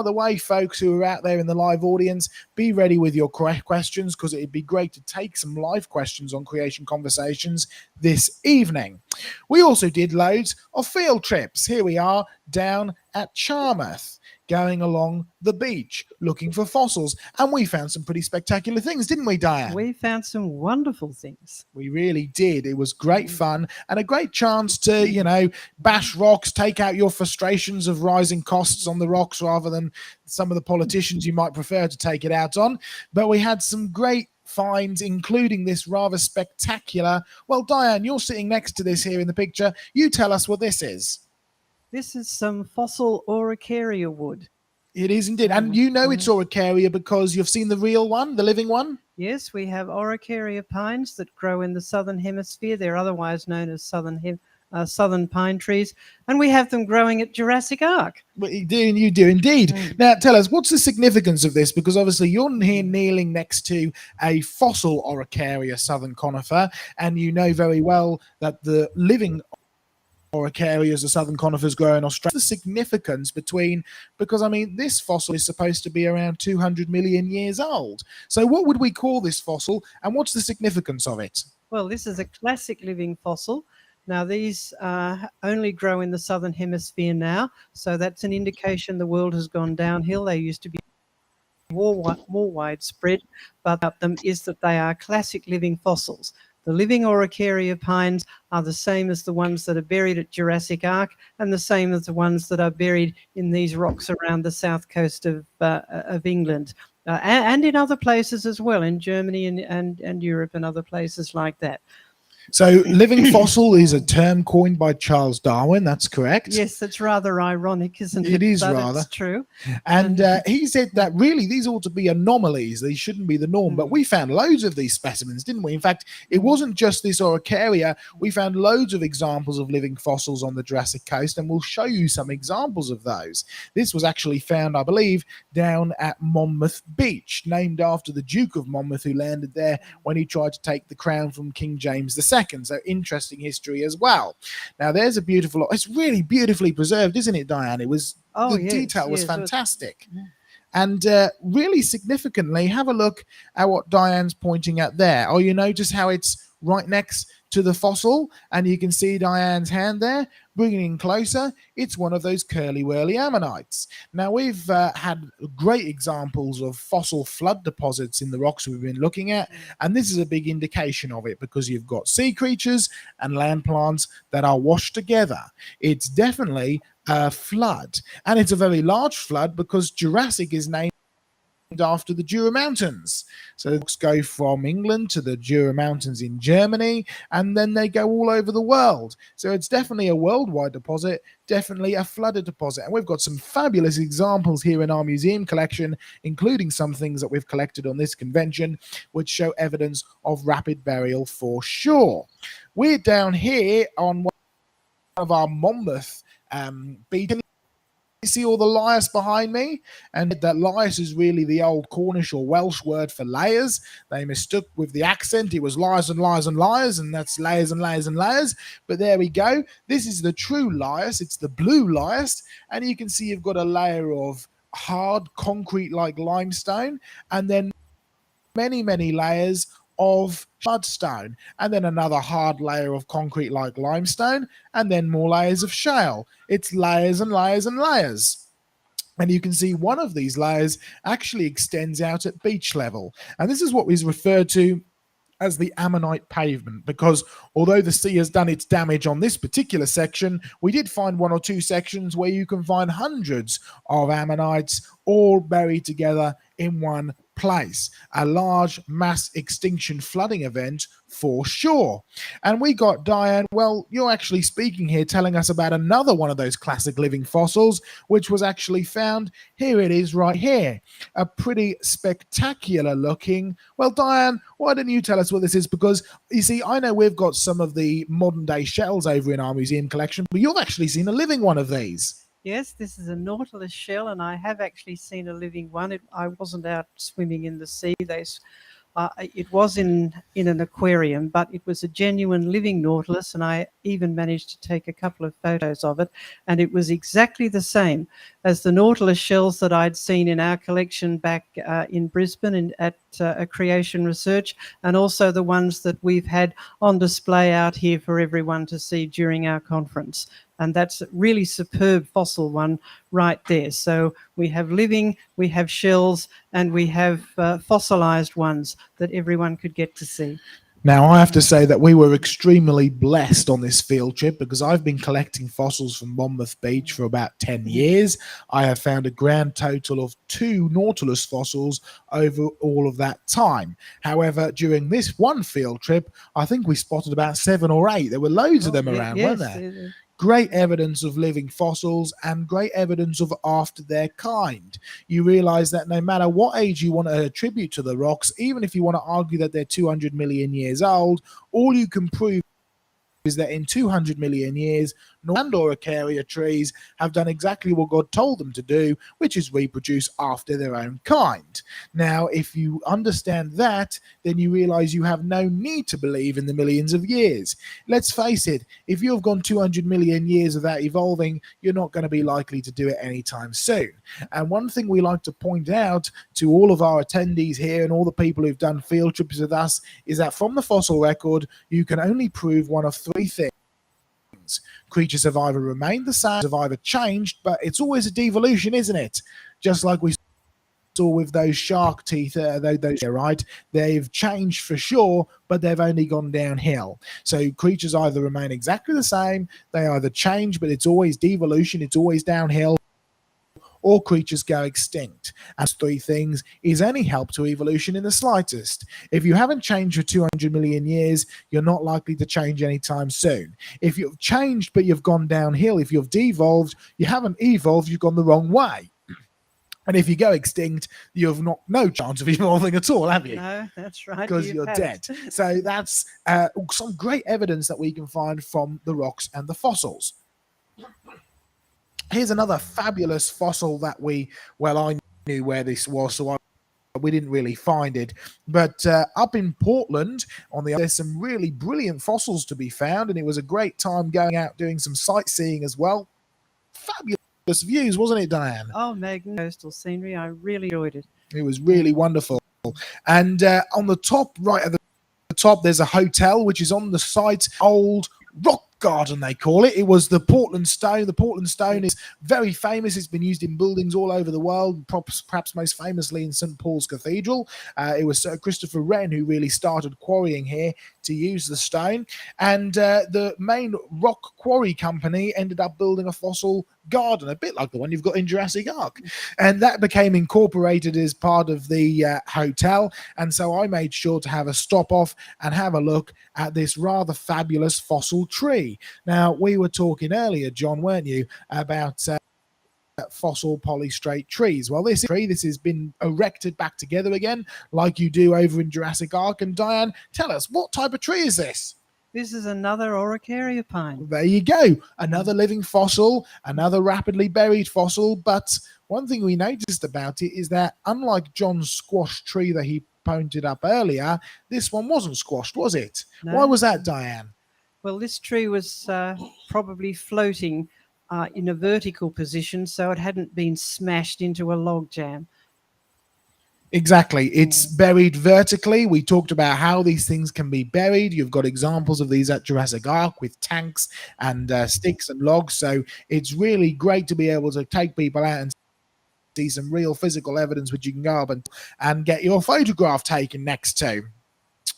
the way, folks who are out there in the live audience, be ready with your questions, because it'd be great to take some live questions on Creation Conversations this evening. We also did loads of field trips. Here we are down at Charmouth, going along the beach, looking for fossils. And we found some pretty spectacular things, didn't we, Diane? We found some wonderful things. We really did. It was great fun and a great chance to, bash rocks, take out your frustrations of rising costs on the rocks rather than some of the politicians you might prefer to take it out on. But we had some great finds, including this rather spectacular. Well, Diane, you're sitting next to this here in the picture. You tell us what this is. This is some fossil Araucaria wood. It is indeed. And you know it's Araucaria because you've seen the real one, the living one? Yes, we have Araucaria pines that grow in the southern hemisphere. They're otherwise known as southern pine trees. And we have them growing at Jurassic Ark. Well, you do indeed. Now, tell us, what's the significance of this? Because obviously you're here kneeling next to a fossil Araucaria southern conifer, and you know very well that the living Araucarias, the southern conifers, grow in Australia. The significance because this fossil is supposed to be around 200 million years old. So what would we call this fossil, and what's the significance of it? Well, this is a classic living fossil. Now, these only grow in the southern hemisphere now, so that's an indication the world has gone downhill. They used to be more widespread, but about them is that they are classic living fossils. The living Araucaria pines are the same as the ones that are buried at Jurassic Ark, and the same as the ones that are buried in these rocks around the south coast of England, and in other places as well, in Germany and Europe and other places like that. So living fossil is a term coined by Charles Darwin, that's correct? Yes, that's rather ironic, isn't it? It is but rather. It's true. And he said that really these ought to be anomalies. They shouldn't be the norm. But we found loads of these specimens, didn't we? In fact, it wasn't just this Araucaria. We found loads of examples of living fossils on the Jurassic coast, and we'll show you some examples of those. This was actually found, I believe, down at Monmouth Beach, named after the Duke of Monmouth, who landed there when he tried to take the crown from King James II. So interesting history as well. Now there's it's really beautifully preserved, isn't it, Diane? It was, detail was fantastic. And really significantly, have a look at what Diane's pointing at there. Oh, you notice how it's right next to the fossil, and you can see Diane's hand there. Bringing in closer, it's one of those curly-whirly ammonites. Now, we've had great examples of fossil flood deposits in the rocks we've been looking at, and this is a big indication of it because you've got sea creatures and land plants that are washed together. It's definitely a flood, and it's a very large flood because Jurassic is named after the Jura Mountains. So books go from England to the Jura Mountains in Germany, and then they go all over the world. So it's definitely a worldwide deposit, definitely a flooded deposit. And we've got some fabulous examples here in our museum collection, including some things that we've collected on this convention, which show evidence of rapid burial for sure. We're down here on one of our Monmouth beach. You see all the lias behind me, and that lias is really the old Cornish or Welsh word for layers. They mistook with the accent. It was liars and liars and liars, and that's layers and layers and layers. But there we go. This is the true lias. It's the blue lias, and you can see you've got a layer of hard concrete-like limestone, and then many layers of mudstone, and then another hard layer of concrete like limestone, and then more layers of shale. It's layers and layers and layers. And you can see one of these layers actually extends out at beach level. And this is what is referred to as the ammonite pavement, because although the sea has done its damage on this particular section, we did find one or two sections where you can find hundreds of ammonites all buried together in one place, a large mass extinction flooding event for sure. And we got Diane, well, you're actually speaking here, telling us about another one of those classic living fossils, which was actually found. Here it is right here, a pretty spectacular looking. Well, Diane, why don't you tell us what this is? Because you see, I know we've got some of the modern day shells over in our museum collection, but you've actually seen a living one of these. Yes, this is a nautilus shell, and I have actually seen a living one. I wasn't out swimming in the sea. It was in an aquarium, but it was a genuine living nautilus, and I even managed to take a couple of photos of it, and it was exactly the same as the nautilus shells that I'd seen in our collection back in Brisbane at Creation Research, and also the ones that we've had on display out here for everyone to see during our conference. And that's a really superb fossil one right there. So we have living, we have shells, and we have fossilized ones that everyone could get to see. Now, I have to say that we were extremely blessed on this field trip because I've been collecting fossils from Monmouth Beach for about 10 years. I have found a grand total of 2 nautilus fossils over all of that time. However, during this one field trip, I think we spotted about 7 or 8. There were loads of them around, yes, weren't there? Great evidence of living fossils and great evidence of after their kind. You realize that no matter what age you want to attribute to the rocks, even if you want to argue that they're 200 million years old, all you can prove is that in 200 million years, Normandoracaria trees have done exactly what God told them to do, which is reproduce after their own kind. Now, if you understand that, then you realize you have no need to believe in the millions of years. Let's face it, if you've gone 200 million years without evolving, you're not going to be likely to do it anytime soon. And one thing we like to point out to all of our attendees here and all the people who've done field trips with us is that from the fossil record, you can only prove one of 3 things. Creatures have either remained the same, have either changed, but it's always a devolution, isn't it? Just like we saw with those shark teeth, those right? They've changed for sure, but they've only gone downhill. So creatures either remain exactly the same, they either change, but it's always devolution, it's always downhill, or creatures go extinct. And 3 things is any help to evolution in the slightest. If you haven't changed for 200 million years, you're not likely to change anytime soon. If you've changed but you've gone downhill, if you've devolved, you haven't evolved, you've gone the wrong way. And if you go extinct, you have no chance of evolving at all, have you? No, that's right. Because you're dead. So that's some great evidence that we can find from the rocks and the fossils. Here's another fabulous fossil that I knew where this was, so we didn't really find it. But up in Portland, there's some really brilliant fossils to be found, and it was a great time going out doing some sightseeing as well. Fabulous views, wasn't it, Diane? Oh, magnificent coastal scenery. I really enjoyed it. It was really wonderful. And on the top, right at the top, there's a hotel, which is on the site, old rock garden they call it. It was the Portland Stone. The Portland Stone is very famous. It's been used in buildings all over the world, perhaps most famously in St. Paul's Cathedral. It was Sir Christopher Wren who really started quarrying here to use the stone. And the main rock quarry company ended up building a fossil garden, a bit like the one you've got in Jurassic Ark. And that became incorporated as part of the hotel. And so I made sure to have a stop off and have a look at this rather fabulous fossil tree. Now, we were talking earlier, John, weren't you, about fossil polystrate trees. Well, this has been erected back together again, like you do over in Jurassic Ark. And Diane, tell us, what type of tree is this? This is another Araucaria pine. There you go. Another living fossil, another rapidly buried fossil. But one thing we noticed about it is that unlike John's squash tree that he pointed up earlier, this one wasn't squashed, was it? No. Why was that, Diane? Well, this tree was probably floating in a vertical position, so it hadn't been smashed into a log jam. Exactly. It's buried vertically. We talked about how these things can be buried. You've got examples of these at Jurassic Ark with tanks and sticks and logs. So it's really great to be able to take people out and see some real physical evidence which you can go up and get your photograph taken next to.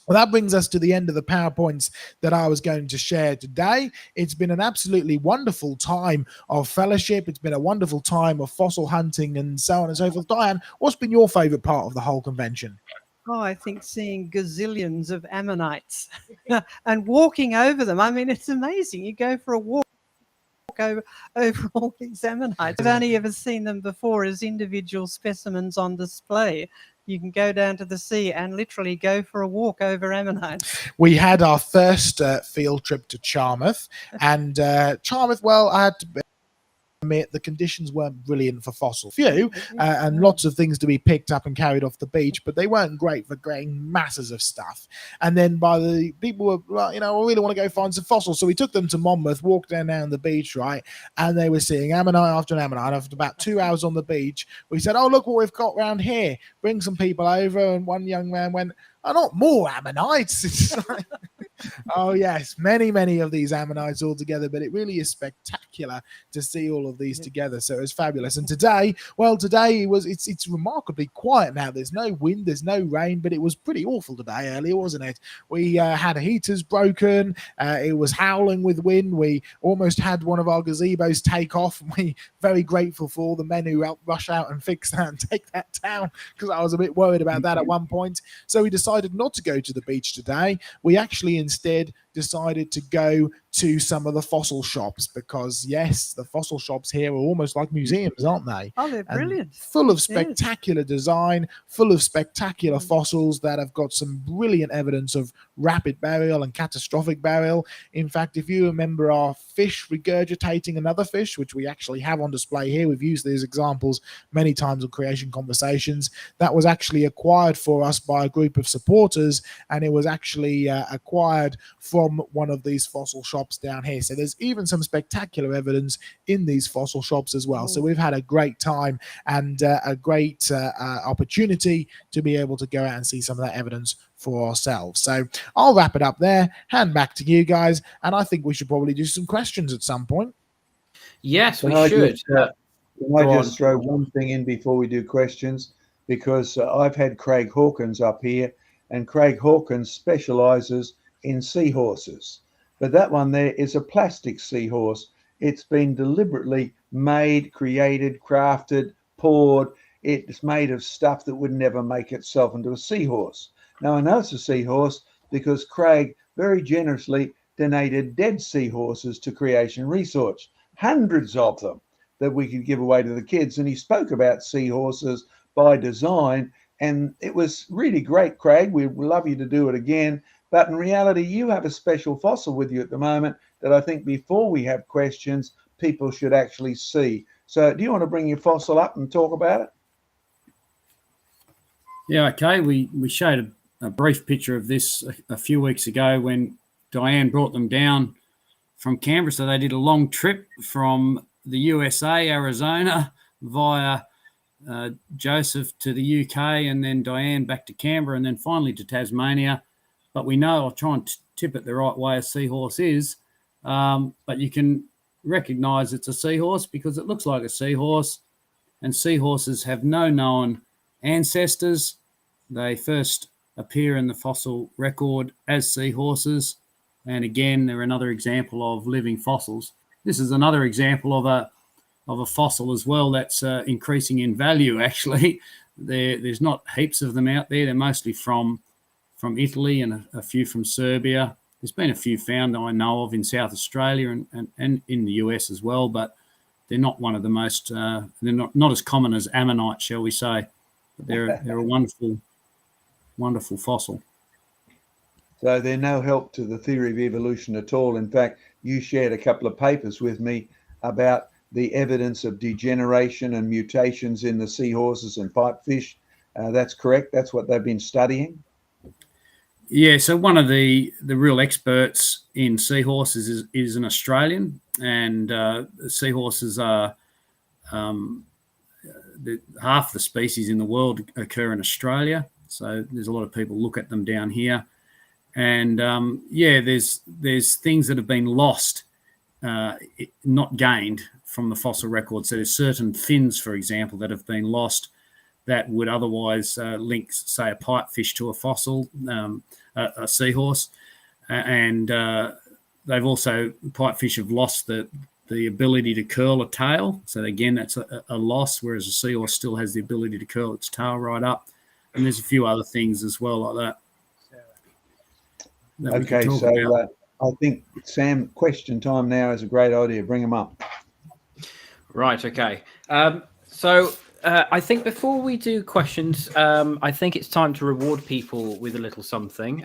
Well, that brings us to the end of the PowerPoints that I was going to share today. It's been an absolutely wonderful time of fellowship. It's been a wonderful time of fossil hunting and so on and so forth. Diane, what's been your favourite part of the whole convention? Oh, I think seeing gazillions of ammonites and walking over them. I mean, it's amazing. You go for a walk over all these ammonites. I've only ever seen them before as individual specimens on display. You can go down to the sea and literally go for a walk over ammonites. We had our first field trip to Charmouth, and Charmouth, well, I had to admit the conditions weren't brilliant for fossil few, and lots of things to be picked up and carried off the beach, but they weren't great for getting masses of stuff. And then by the people were like, you know, I really want to go find some fossils, so we took them to Monmouth, walked down the beach, right, and they were seeing ammonite after ammonite. After about 2 hours on the beach, we said, oh, look what we've got round here, bring some people over. And one young man went, oh, not more ammonites. It's like, oh yes, many of these ammonites all together, but it really is spectacular to see all of these together. So it was fabulous. And today, well, today it's remarkably quiet now. There's no wind, there's no rain, but it was pretty awful today earlier, wasn't it? We had heaters broken. It was howling with wind. We almost had one of our gazebos take off. We very grateful for all the men who helped rush out and fix that and take that down, because I was a bit worried about that at one point. So we decided not to go to the beach today. We actually instead decided to go to some of the fossil shops, because yes, the fossil shops here are almost like museums, aren't they? Oh, they're brilliant. Full of spectacular design, full of spectacular fossils that have got some brilliant evidence of rapid burial and catastrophic burial. In fact, if you remember our fish regurgitating another fish, which we actually have on display here, we've used these examples many times on Creation Conversations, that was actually acquired for us by a group of supporters, and it was actually acquired from one of these fossil shops down here. So there's even some spectacular evidence in these fossil shops as well. So we've had a great time and a great opportunity to be able to go out and see some of that evidence for ourselves. So I'll wrap it up there, hand back to you guys, and I think we should probably do some questions at some point. Yes, we should. Can I just throw one thing in before we do questions? Because I've had Craig Hawkins up here, and Craig Hawkins specializes in seahorses. But that one there is a plastic seahorse. It's been deliberately made, created, crafted, poured. It's made of stuff that would never make itself into a seahorse. Now, I know it's a seahorse because Craig very generously donated dead seahorses to Creation Research, hundreds of them that we could give away to the kids. And he spoke about seahorses by design, and it was really great, Craig. We'd love you to do it again. But in reality, you have a special fossil with you at the moment that I think before we have questions, people should actually see. So do you want to bring your fossil up and talk about it? Yeah, okay. We showed a brief picture of this a few weeks ago when Diane brought them down from Canberra. So they did a long trip from the USA, Arizona, via Joseph to the UK, and then Diane back to Canberra, and then finally to Tasmania. But we know, I'll try and tip it the right way, a seahorse is. But you can recognise it's a seahorse because it looks like a seahorse, and seahorses have no known ancestors. They first appear in the fossil record as seahorses, and again, they're another example of living fossils. This is another example of a fossil as well that's increasing in value, actually. There's not heaps of them out there. They're mostly from Italy and a few from Serbia. There's been a few found I know of in South Australia and in the US as well, but they're not one of the most, they're not as common as ammonite, shall we say. But they're a wonderful fossil. So they're no help to the theory of evolution at all. In fact, you shared a couple of papers with me about the evidence of degeneration and mutations in the seahorses and pipefish. That's correct. That's what they've been studying. Yeah, so one of the real experts in seahorses is an Australian, and seahorses are half the species in the world occur in Australia. So there's a lot of people look at them down here, and there's things that have been lost, not gained from the fossil record. So there's certain fins, for example, that have been lost that would otherwise link, say, a pipefish to a fossil, a seahorse. And they've also, pipefish have lost the ability to curl a tail. So again, that's a loss, whereas a seahorse still has the ability to curl its tail right up. And there's a few other things as well like that. Okay, so I think, Sam, question time now is a great idea. Bring them up. Right, okay. So I think before we do questions, I think it's time to reward people with a little something.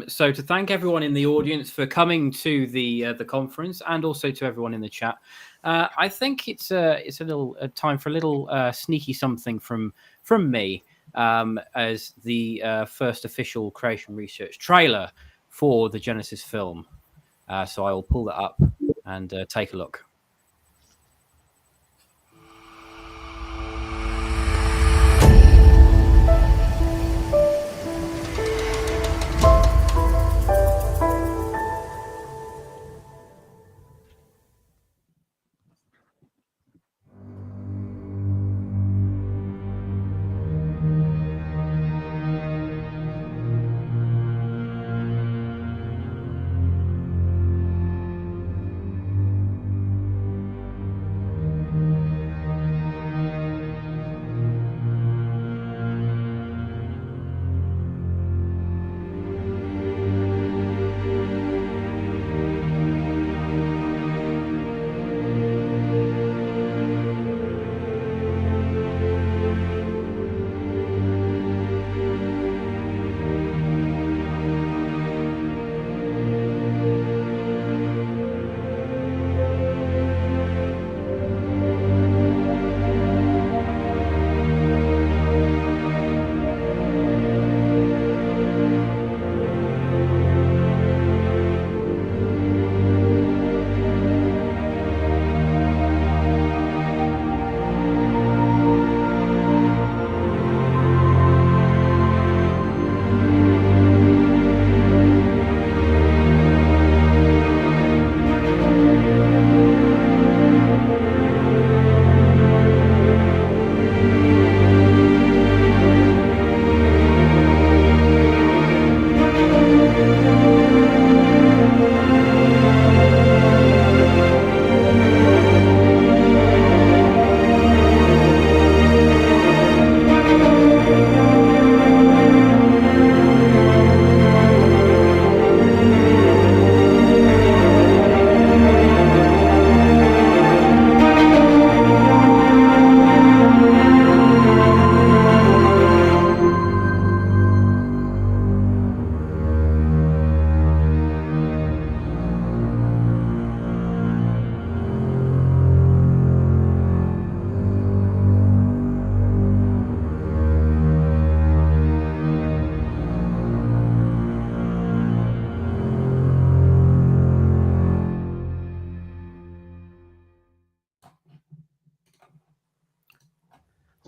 So to thank everyone in the audience for coming to the conference, and also to everyone in the chat. I think it's a little time for a little sneaky something from me as the first official Creation Research trailer for the Genesis film. So I will pull that up and take a look.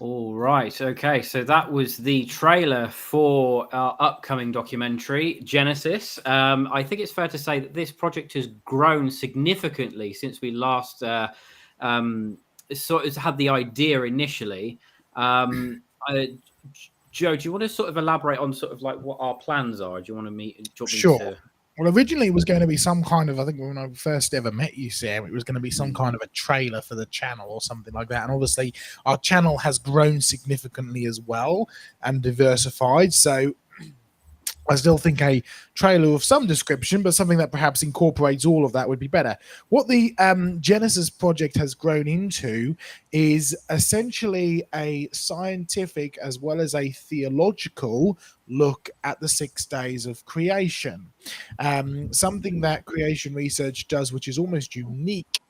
All right. Okay. So that was the trailer for our upcoming documentary, Genesis. I think it's fair to say that this project has grown significantly since we last sort of had the idea initially. Joe, do you want to sort of elaborate on sort of like what our plans are? Do you want to meet? Sure. Well, originally it was going to be some kind of, I think when I first ever met you, Sam, it was going to be some kind of a trailer for the channel or something like that. And obviously our channel has grown significantly as well and diversified. So I still think a trailer of some description, but something that perhaps incorporates all of that would be better. What the Genesis project has grown into is essentially a scientific as well as a theological look at the 6 days of creation. Something that Creation Research does, which is almost unique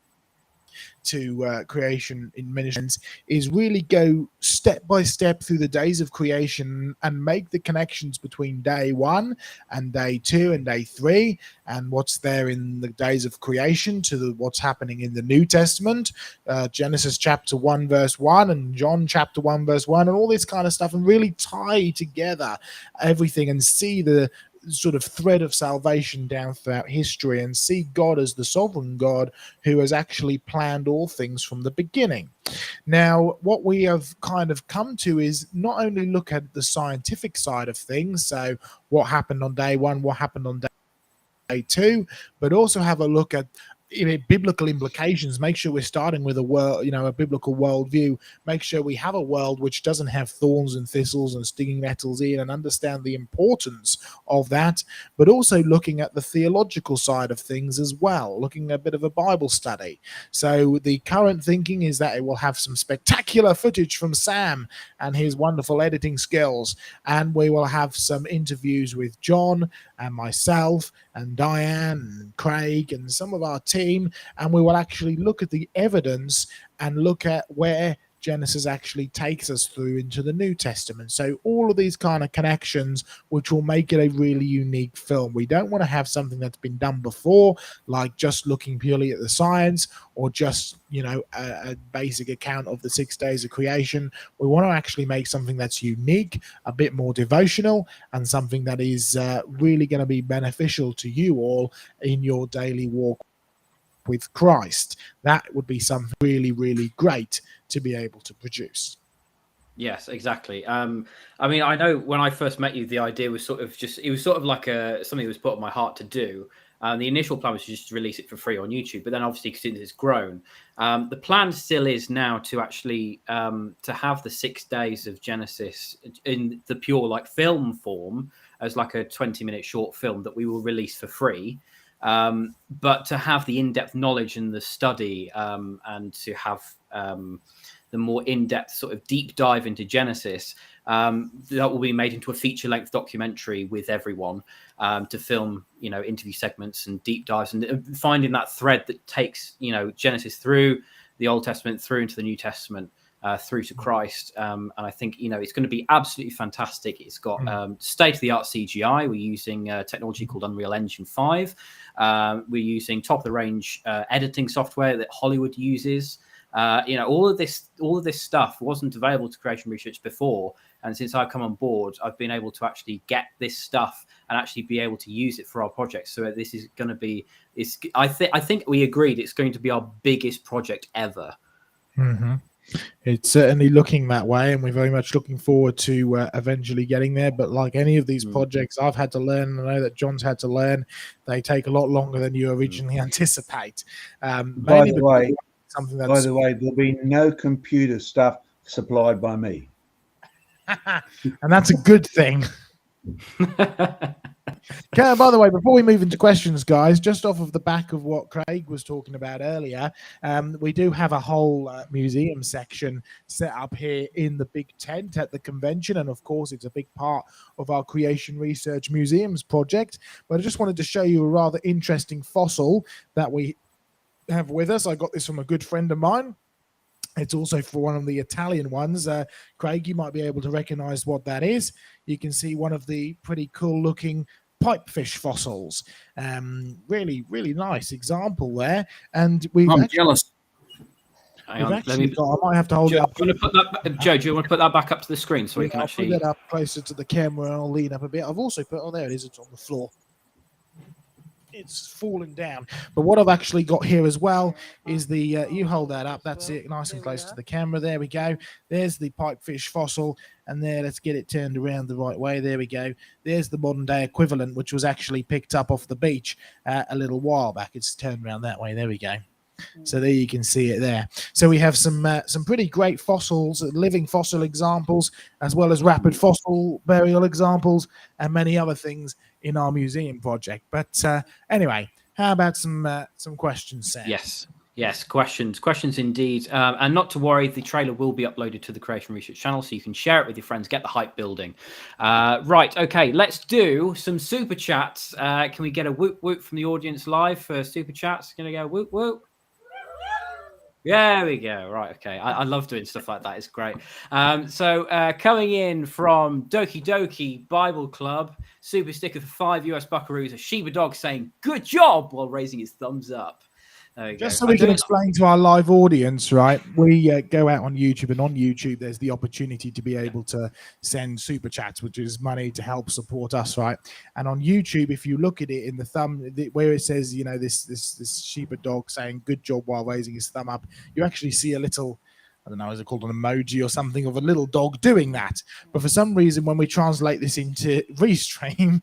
to creation in many sense, is really go step by step through the days of creation and make the connections between day 1 and day 2 and day 3 and what's there in the days of creation to what's happening in the New Testament, Genesis chapter 1 verse 1 and John chapter 1 verse 1 and all this kind of stuff, and really tie together everything and see the sort of thread of salvation down throughout history and see God as the sovereign God who has actually planned all things from the beginning. Now, what we have kind of come to is not only look at the scientific side of things, so what happened on day one, what happened on day two, but also have a look at biblical implications. Make sure we're starting with a biblical worldview. Make sure we have a world which doesn't have thorns and thistles and stinging nettles in, and understand the importance of that, but also looking at the theological side of things as well, looking at a bit of a Bible study. So the current thinking is that it will have some spectacular footage from Sam and his wonderful editing skills, and we will have some interviews with John and myself and Diane and Craig and some of our team, and we will actually look at the evidence and look at where Genesis actually takes us through into the New Testament. So all of these kind of connections, which will make it a really unique film. We don't want to have something that's been done before, like just looking purely at the science or just, a basic account of the 6 days of creation. We want to actually make something that's unique, a bit more devotional, and something that is really going to be beneficial to you all in your daily walk with Christ. That would be something really, really great to be able to produce. Yes, exactly. I mean, I know when I first met you, the idea was sort of like something that was put on my heart to do. The initial plan was just to release it for free on YouTube, but then obviously since it's grown, the plan still is now to actually to have the 6 days of Genesis in the pure film form as like a 20-minute short film that we will release for free. But to have the in-depth knowledge and the study and to have the more in-depth sort of deep dive into Genesis, that will be made into a feature-length documentary with everyone to film, interview segments and deep dives and finding that thread that takes, Genesis through the Old Testament, through into the New Testament, through to Christ. And I think, it's going to be absolutely fantastic. It's got state-of-the-art CGI. We're using technology called Unreal Engine 5. We're using top-of-the-range editing software that Hollywood uses. All of this stuff wasn't available to Creation Research before, and since I've come on board, I've been able to actually get this stuff and actually be able to use it for our project. So this is going to be, I think we agreed it's going to be our biggest project ever. Mm-hmm. It's certainly looking that way, and we're very much looking forward to eventually getting there. But like any of these projects, I've had to learn, and I know that John's had to learn, they take a lot longer than you originally anticipate. By the way, there'll be no computer stuff supplied by me. And that's a good thing. Okay, by the way, before we move into questions, guys, just off of the back of what Craig was talking about earlier, we do have a whole museum section set up here in the big tent at the convention. And of course, it's a big part of our Creation Research Museums project. But I just wanted to show you a rather interesting fossil that we have with us. I got this from a good friend of mine. It's also for one of the Italian ones. Craig, you might be able to recognize what that is. You can see one of the pretty cool looking pipefish fossils. Really, really nice example there. And I'm jealous. Hang on, I might have to hold it up. Joe, do you want to put that back up to the screen so we can actually put that up closer to the camera, and I'll lean up a bit. I've also put, there it is, it's on the floor. It's fallen down. But what I've actually got here as well is the you hold that up, that's it, nice and close to the camera. There we go. There's the pipefish fossil, and there, let's get it turned around the right way. There we go. There's the modern day equivalent, which was actually picked up off the beach a little while back. It's turned around that way. There we go. So there you can see it there. So we have some pretty great fossils, living fossil examples, as well as rapid fossil burial examples, and many other things in our museum project. But anyway, how about some questions, Sam? Yes, questions indeed. And not to worry, the trailer will be uploaded to the Creation Research channel, so you can share it with your friends, get the hype building. Right, okay, let's do some super chats. Can we get a whoop whoop from the audience live for super chats? Gonna go whoop whoop. There we go. Right. Okay. I love doing stuff like that. It's great. So coming in from Doki Doki Bible Club, super sticker for 5 US buckaroos, a Shiba dog saying, "Good job," while raising his thumbs up. There you Just go. so we can explain to our live audience, right? We go out on YouTube, and on YouTube, there's the opportunity to be able to send super chats, which is money to help support us, right? And on YouTube, if you look at it in the thumb, where it says, you know, this shepherd dog saying "good job" while raising his thumb up, you actually see a little, I don't know, is it called an emoji or something, of a little dog doing that? But for some reason, when we translate this into Restream,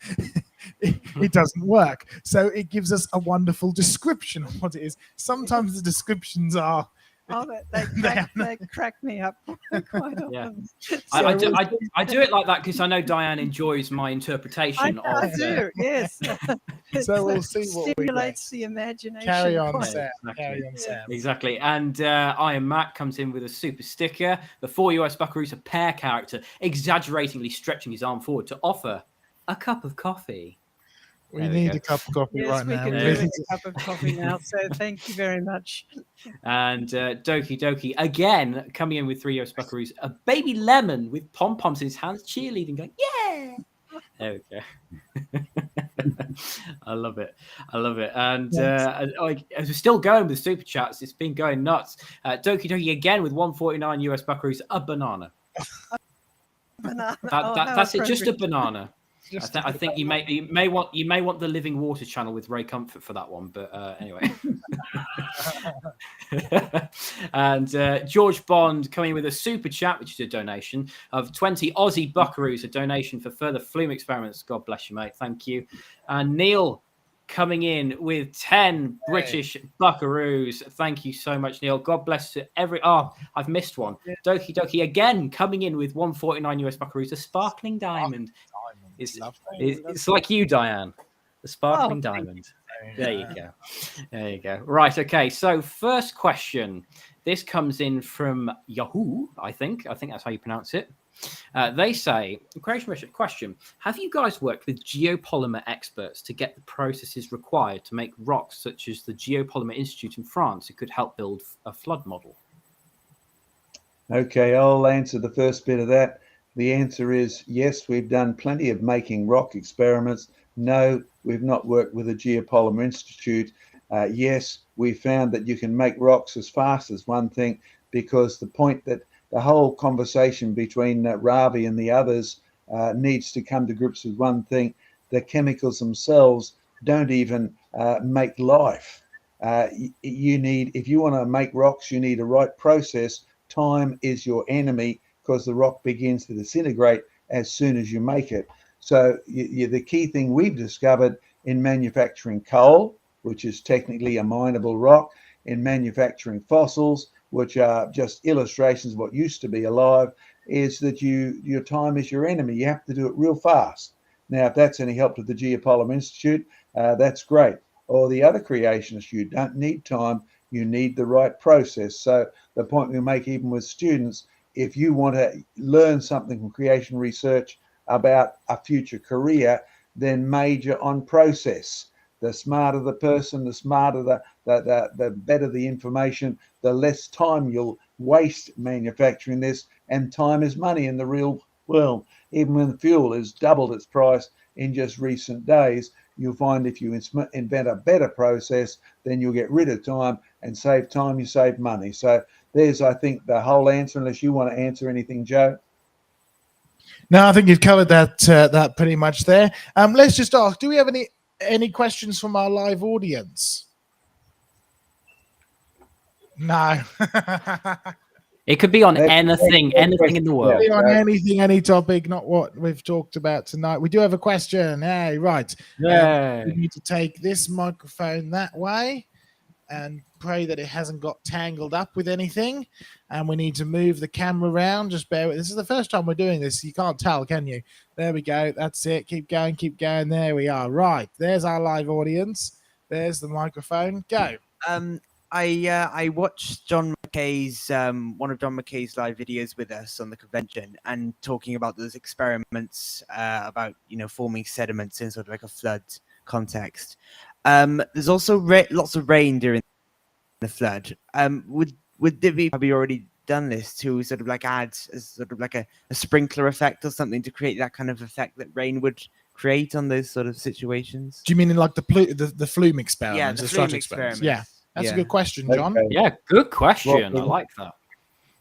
it doesn't work. So it gives us a wonderful description of what it is. Sometimes the descriptions are... Oh, they crack me up quite often. Yeah. So I do it like that because I know Diane enjoys my interpretation I do, yes. So we'll see what we get. Stimulates the imagination. Carry on, quite- Sam. Exactly. Carry on, Sam. Exactly. And Iron Matt comes in with a super sticker. The 4 US Buckaroos, a pair character, exaggeratingly stretching his arm forward to offer a cup of coffee. We need a cup of coffee Yes, right we now. can We do really with a cup of coffee now. So thank you very much. And Doki Doki again coming in with 3 US Buckaroos, a baby lemon with pom poms in his hands, cheerleading, going, yeah. There we go. I love it. I love it. And as we're still going with super chats, it's been going nuts. Doki Doki again with 149 US Buckaroos, a banana. Banana. That's it, just a banana. I think you banana. may want the Living Water channel with Ray Comfort for that one, but anyway. And George Bond coming with a super chat, which is a donation of 20 Aussie Buckaroos, a donation for further flume experiments. God bless you, mate. Thank you. And Neil coming in with 10 British Buckaroos. Thank you so much, Neil. God bless every... Oh, I've missed one. Doki Doki again coming in with 149 US Buckaroos, a sparkling diamond. It's like you, Diane. The sparkling diamond. There you go. There you go. Right. Okay. So first question. This comes in from Yahoo. I think that's how you pronounce it. They say, question: have you guys worked with geopolymer experts to get the processes required to make rocks, such as the Geopolymer Institute in France, that could help build a flood model? Okay, I'll answer the first bit of that. The answer is yes, we've done plenty of making rock experiments. No, we've not worked with a Geopolymer Institute. Yes, we found that you can make rocks as fast as one thing, because the point that the whole conversation between Ravi and the others needs to come to grips with one thing: the chemicals themselves don't even make life. You need, if you want to make rocks, you need a right process. Time is your enemy, because the rock begins to disintegrate as soon as you make it. So the key thing we've discovered in manufacturing coal, which is technically a mineable rock, in manufacturing fossils, which are just illustrations of what used to be alive, is that your time is your enemy. You have to do it real fast. Now, if that's any help to the Geopolymer Institute, that's great. Or the other creationists, you don't need time, you need the right process. So the point we make even with students, if you want to learn something from creation research about a future career, then major on process. The smarter the person, the smarter the better the information, the less time you'll waste manufacturing this. And time is money in the real world. Even when fuel has doubled its price in just recent days, you'll find if you invent a better process, then you'll get rid of time, and save time, you save money. So there's, I think, the whole answer, unless you want to answer anything, Joe. No, I think you've covered that pretty much there. Let's just ask, do we have any questions from our live audience? No. It could be on anything in the world. Be on anything, any topic, not what we've talked about tonight. We do have a question. Hey, right. We need to take this microphone that way and pray that it hasn't got tangled up with anything. And we need to move the camera around. Just bear with. This is the first time we're doing this. You can't tell, can you? There we go. That's it. Keep going, keep going. There we are. Right. There's our live audience. There's the microphone. Go. I watched John McKay's one of John McKay's live videos with us on the convention, and talking about those experiments about forming sediments in sort of like a flood context. There's also lots of rain during the flood. Would Divi have already done this to sort of like add as sort of like a sprinkler effect or something to create that kind of effect that rain would create on those sort of situations? Do you mean in like the flume experiments? Yeah, the flume experiments. Yeah. That's a Yeah. good question, John. Okay. Yeah, good question. Well, I like that.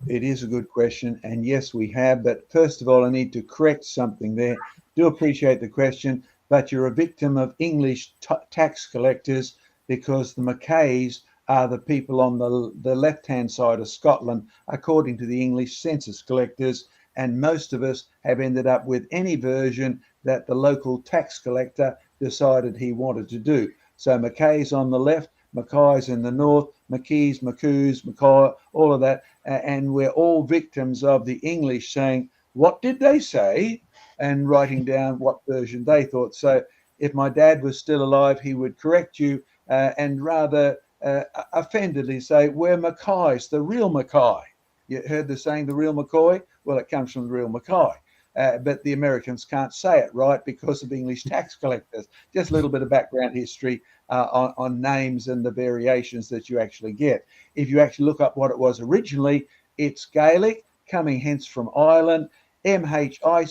It is a good question, and yes, we have. But first of all, I need to correct something there. Do appreciate the question, but you're a victim of English tax collectors, because the Mackays are the people on the left-hand side of Scotland, according to the English census collectors, and most of us have ended up with any version that the local tax collector decided he wanted to do. So Mackays on the left, Mackay's in the north, McKees, McCoos, Mackay, all of that. And we're all victims of the English saying, what did they say? And writing down what version they thought. So if my dad was still alive, he would correct you and rather offendedly say, we're Mackay's, the real Mackay. You heard the saying, the real McCoy? Well, it comes from the real Mackay. But the Americans can't say it right because of English tax collectors. Just a little bit of background history on names and the variations that you actually get. If you actually look up what it was originally, it's Gaelic, coming hence from Ireland, Micaoigh.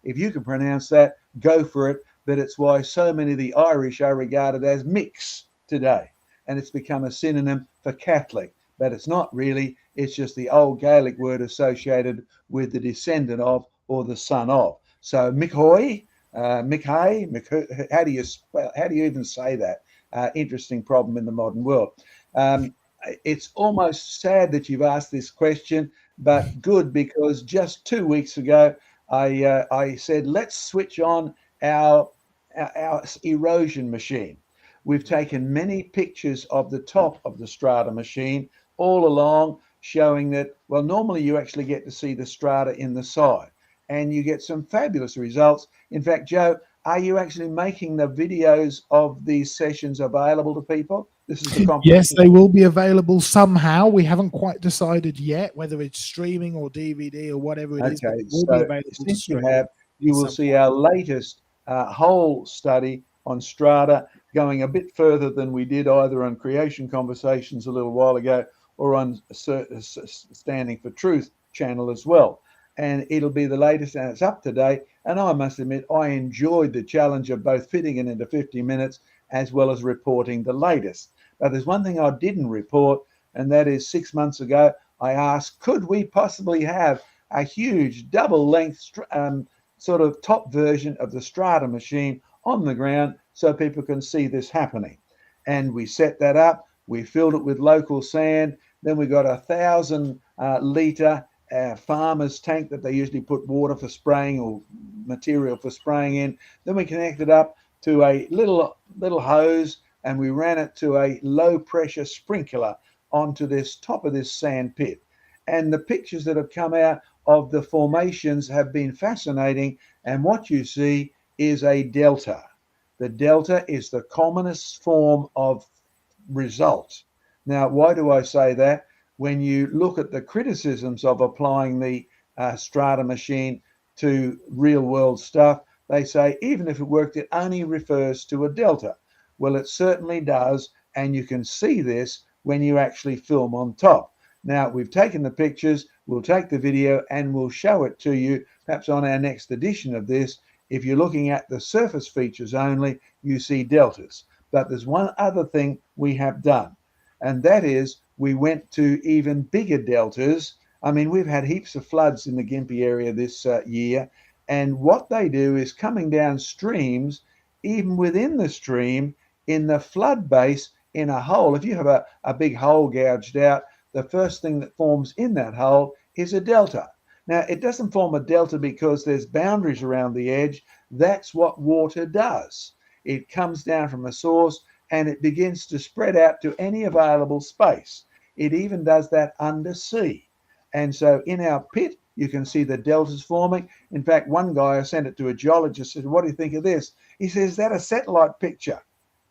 If you can pronounce that, go for it. But it's why so many of the Irish are regarded as mix today. And it's become a synonym for Catholic. But it's not really. It's just the old Gaelic word associated with the descendant of or the son of. So Mickhoy, Mickhay, how do you even say that? Interesting problem in the modern world. It's almost sad that you've asked this question, but good, because just 2 weeks ago I said let's switch on our erosion machine. We've taken many pictures of the top of the strata machine all along, showing that, well, normally you actually get to see the strata in the side, and you get some fabulous results. In fact, Joe, are you actually making the videos of these sessions available to people? This is the competition. Yes, they will be available somehow. We haven't quite decided yet whether it's streaming or DVD or whatever it is. But it will be available since you have, you will see our latest whole study on strata, going a bit further than we did either on Creation Conversations a little while ago or on Standing for Truth channel as well. And it'll be the latest, and it's up to date. And I must admit, I enjoyed the challenge of both fitting it into 50 minutes as well as reporting the latest. But there's one thing I didn't report, and that is 6 months ago, I asked, could we possibly have a huge double-length sort of top version of the strata machine on the ground so people can see this happening? And we set that up. We filled it with local sand. Then we got 1,000 litre farmer's tank that they usually put water for spraying or material for spraying in. Then we connected up to a little hose, and we ran it to a low pressure sprinkler onto this top of this sand pit. And the pictures that have come out of the formations have been fascinating. And what you see is a delta. The delta is the commonest form of result. Now, why do I say that? When you look at the criticisms of applying the strata machine to real world stuff, they say even if it worked, it only refers to a delta. Well, it certainly does, and you can see this when you actually film on top. Now, we've taken the pictures, we'll take the video, and we'll show it to you perhaps on our next edition of this. If you're looking at the surface features only, you see deltas. But there's one other thing we have done, and that is we went to even bigger deltas. I mean, we've had heaps of floods in the Gympie area this year, and what they do is coming down streams, even within the stream, in the flood base, in a hole. If you have a big hole gouged out, the first thing that forms in that hole is a delta. Now, it doesn't form a delta because there's boundaries around the edge. That's what water does. It comes down from a source and it begins to spread out to any available space. It even does that undersea. And so in our pit, you can see the deltas forming. In fact, one guy, I sent it to a geologist, said, what do you think of this? He says, is that a satellite picture?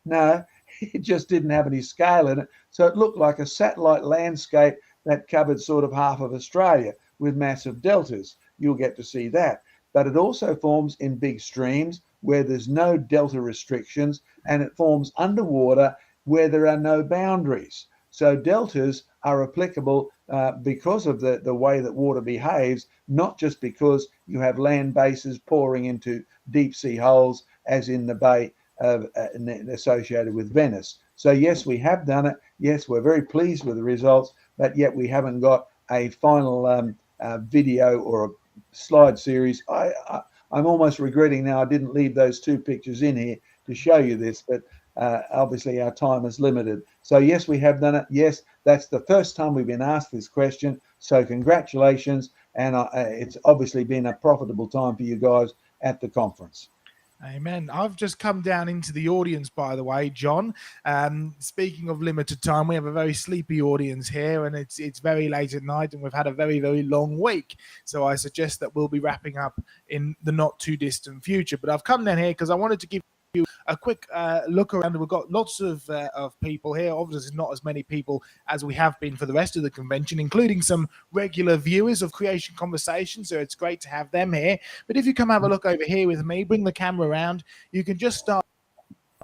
No, it just didn't have any scale in it. So it looked like a satellite landscape that covered sort of half of Australia with massive deltas. You'll get to see that. But it also forms in big streams where there's no delta restrictions, and it forms underwater where there are no boundaries. So deltas are applicable because of the way that water behaves, not just because you have land bases pouring into deep sea holes, as in the bay associated with Venice. So yes, we have done it. Yes, we're very pleased with the results, but yet we haven't got a final video or a slide series. I'm almost regretting now I didn't leave those 2 pictures in here to show you this, but obviously our time is limited. So yes, we have done it. Yes, that's the first time we've been asked this question. So congratulations, and it's obviously been a profitable time for you guys at the conference. Amen. I've just come down into the audience, by the way, John. Speaking of limited time, we have a very sleepy audience here, and it's very late at night, and we've had a very, very long week. So I suggest that we'll be wrapping up in the not too distant future. But I've come down here because I wanted to give you a quick look around. We've got lots of people here. Obviously, not as many people as we have been for the rest of the convention, including some regular viewers of Creation Conversation. So it's great to have them here. But if you come have a look over here with me, bring the camera around, you can just start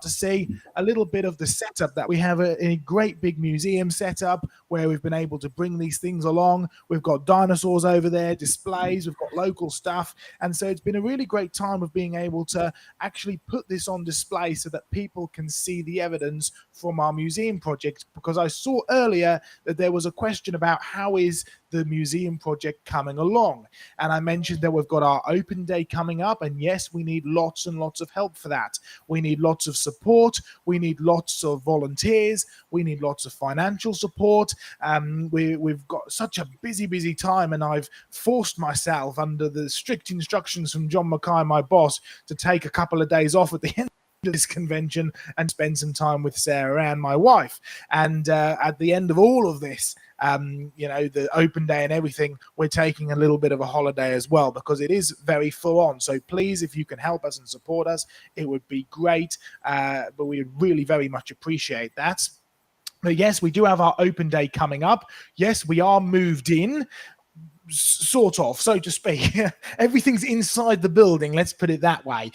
to see a little bit of the setup that we have a great big museum setup where we've been able to bring these things along. We've got dinosaurs over there, displays, we've got local stuff. And so it's been a really great time of being able to actually put this on display so that people can see the evidence from our museum project. Because I saw earlier that there was a question about how is the museum project coming along. And I mentioned that we've got our open day coming up. And yes, we need lots and lots of help for that. We need lots of support. We need lots of volunteers. We need lots of financial support. We've got such a busy time, and I've forced myself under the strict instructions from John Mackay, my boss, to take a couple of days off at the end of this convention and spend some time with Sarah Ann, my wife. And at the end of all of this, the open day and everything, we're taking a little bit of a holiday as well, because it is very full on. So please, if you can help us and support us, it would be great. But we would really very much appreciate that. But yes, we do have our open day coming up. Yes, we are moved in, sort of, so to speak. Everything's inside the building, let's put it that way.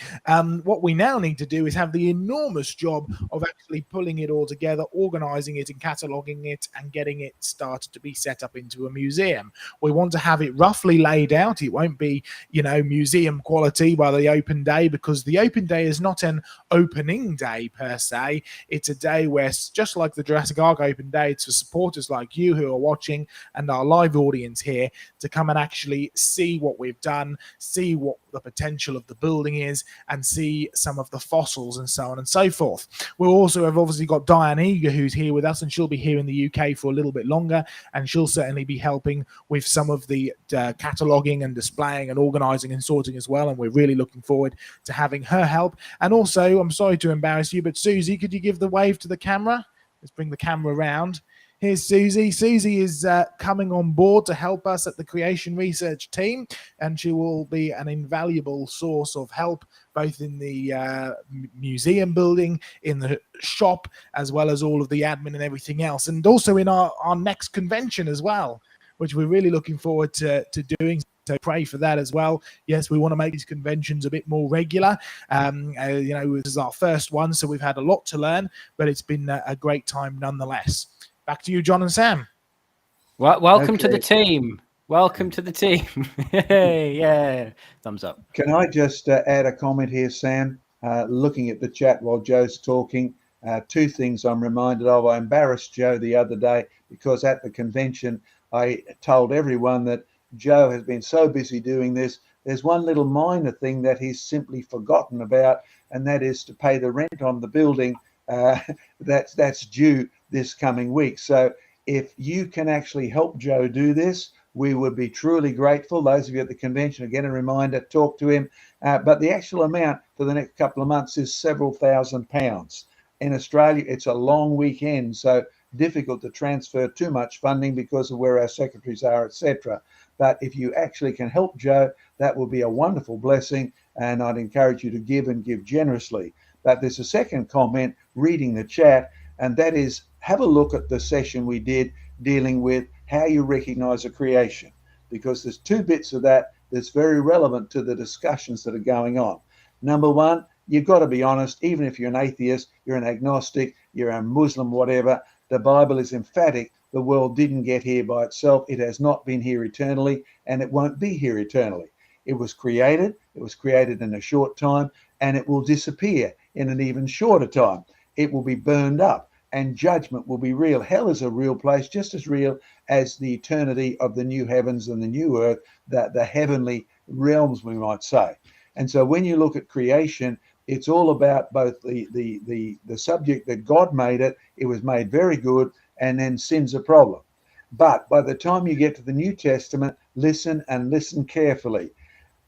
What we now need to do is have the enormous job of actually pulling it all together, organizing it and cataloging it and getting it started to be set up into a museum. We want to have it roughly laid out. It won't be, museum quality by the open day, because the open day is not an opening day per se. It's a day where, just like the Jurassic Ark open day, it's for supporters like you who are watching and our live audience here to come and actually see what we've done, see what the potential of the building is, and see some of the fossils and so on and so forth. We also have obviously got Diane Eager, who's here with us, and she'll be here in the UK for a little bit longer, and she'll certainly be helping with some of the cataloguing and displaying and organising and sorting as well, and we're really looking forward to having her help. And also, I'm sorry to embarrass you, but Susie, could you give the wave to the camera? Let's bring the camera around. Here's Susie. Susie is coming on board to help us at the Creation Research team, and she will be an invaluable source of help, both in the museum building, in the shop, as well as all of the admin and everything else, and also in our next convention as well, which we're really looking forward to doing. So pray for that as well. Yes, we want to make these conventions a bit more regular. This is our first one, so we've had a lot to learn, but it's been a great time nonetheless. Back to you, John and Sam. Well, welcome to the team. Welcome to the team. Yeah. Thumbs up. Can I just add a comment here, Sam? Looking at the chat while Joe's talking, 2 things I'm reminded of. I embarrassed Joe the other day because at the convention, I told everyone that Joe has been so busy doing this. There's one little minor thing that he's simply forgotten about, and that is to pay the rent on the building that's due this coming week. So if you can actually help Joe do this, we would be truly grateful. Those of you at the convention, again, a reminder, talk to him. But the actual amount for the next couple of months is several £1,000s. In Australia, it's a long weekend, so difficult to transfer too much funding because of where our secretaries are, etc. But if you actually can help Joe, that will be a wonderful blessing, and I'd encourage you to give and give generously. But there's a second comment reading the chat, and that is, have a look at the session we did dealing with how you recognize a creation, because there's 2 bits of that that's very relevant to the discussions that are going on. Number one, you've got to be honest. Even if you're an atheist, you're an agnostic, you're a Muslim, whatever, the Bible is emphatic. The world didn't get here by itself. It has not been here eternally, and it won't be here eternally. It was created in a short time, and it will disappear in an even shorter time. It will be burned up, and judgment will be real. Hell is a real place, just as real as the eternity of the new heavens and the new earth, the heavenly realms, we might say. And so when you look at creation, it's all about both the subject that God made it. It was made very good, and then sin's a problem. But by the time you get to the New Testament, listen and listen carefully.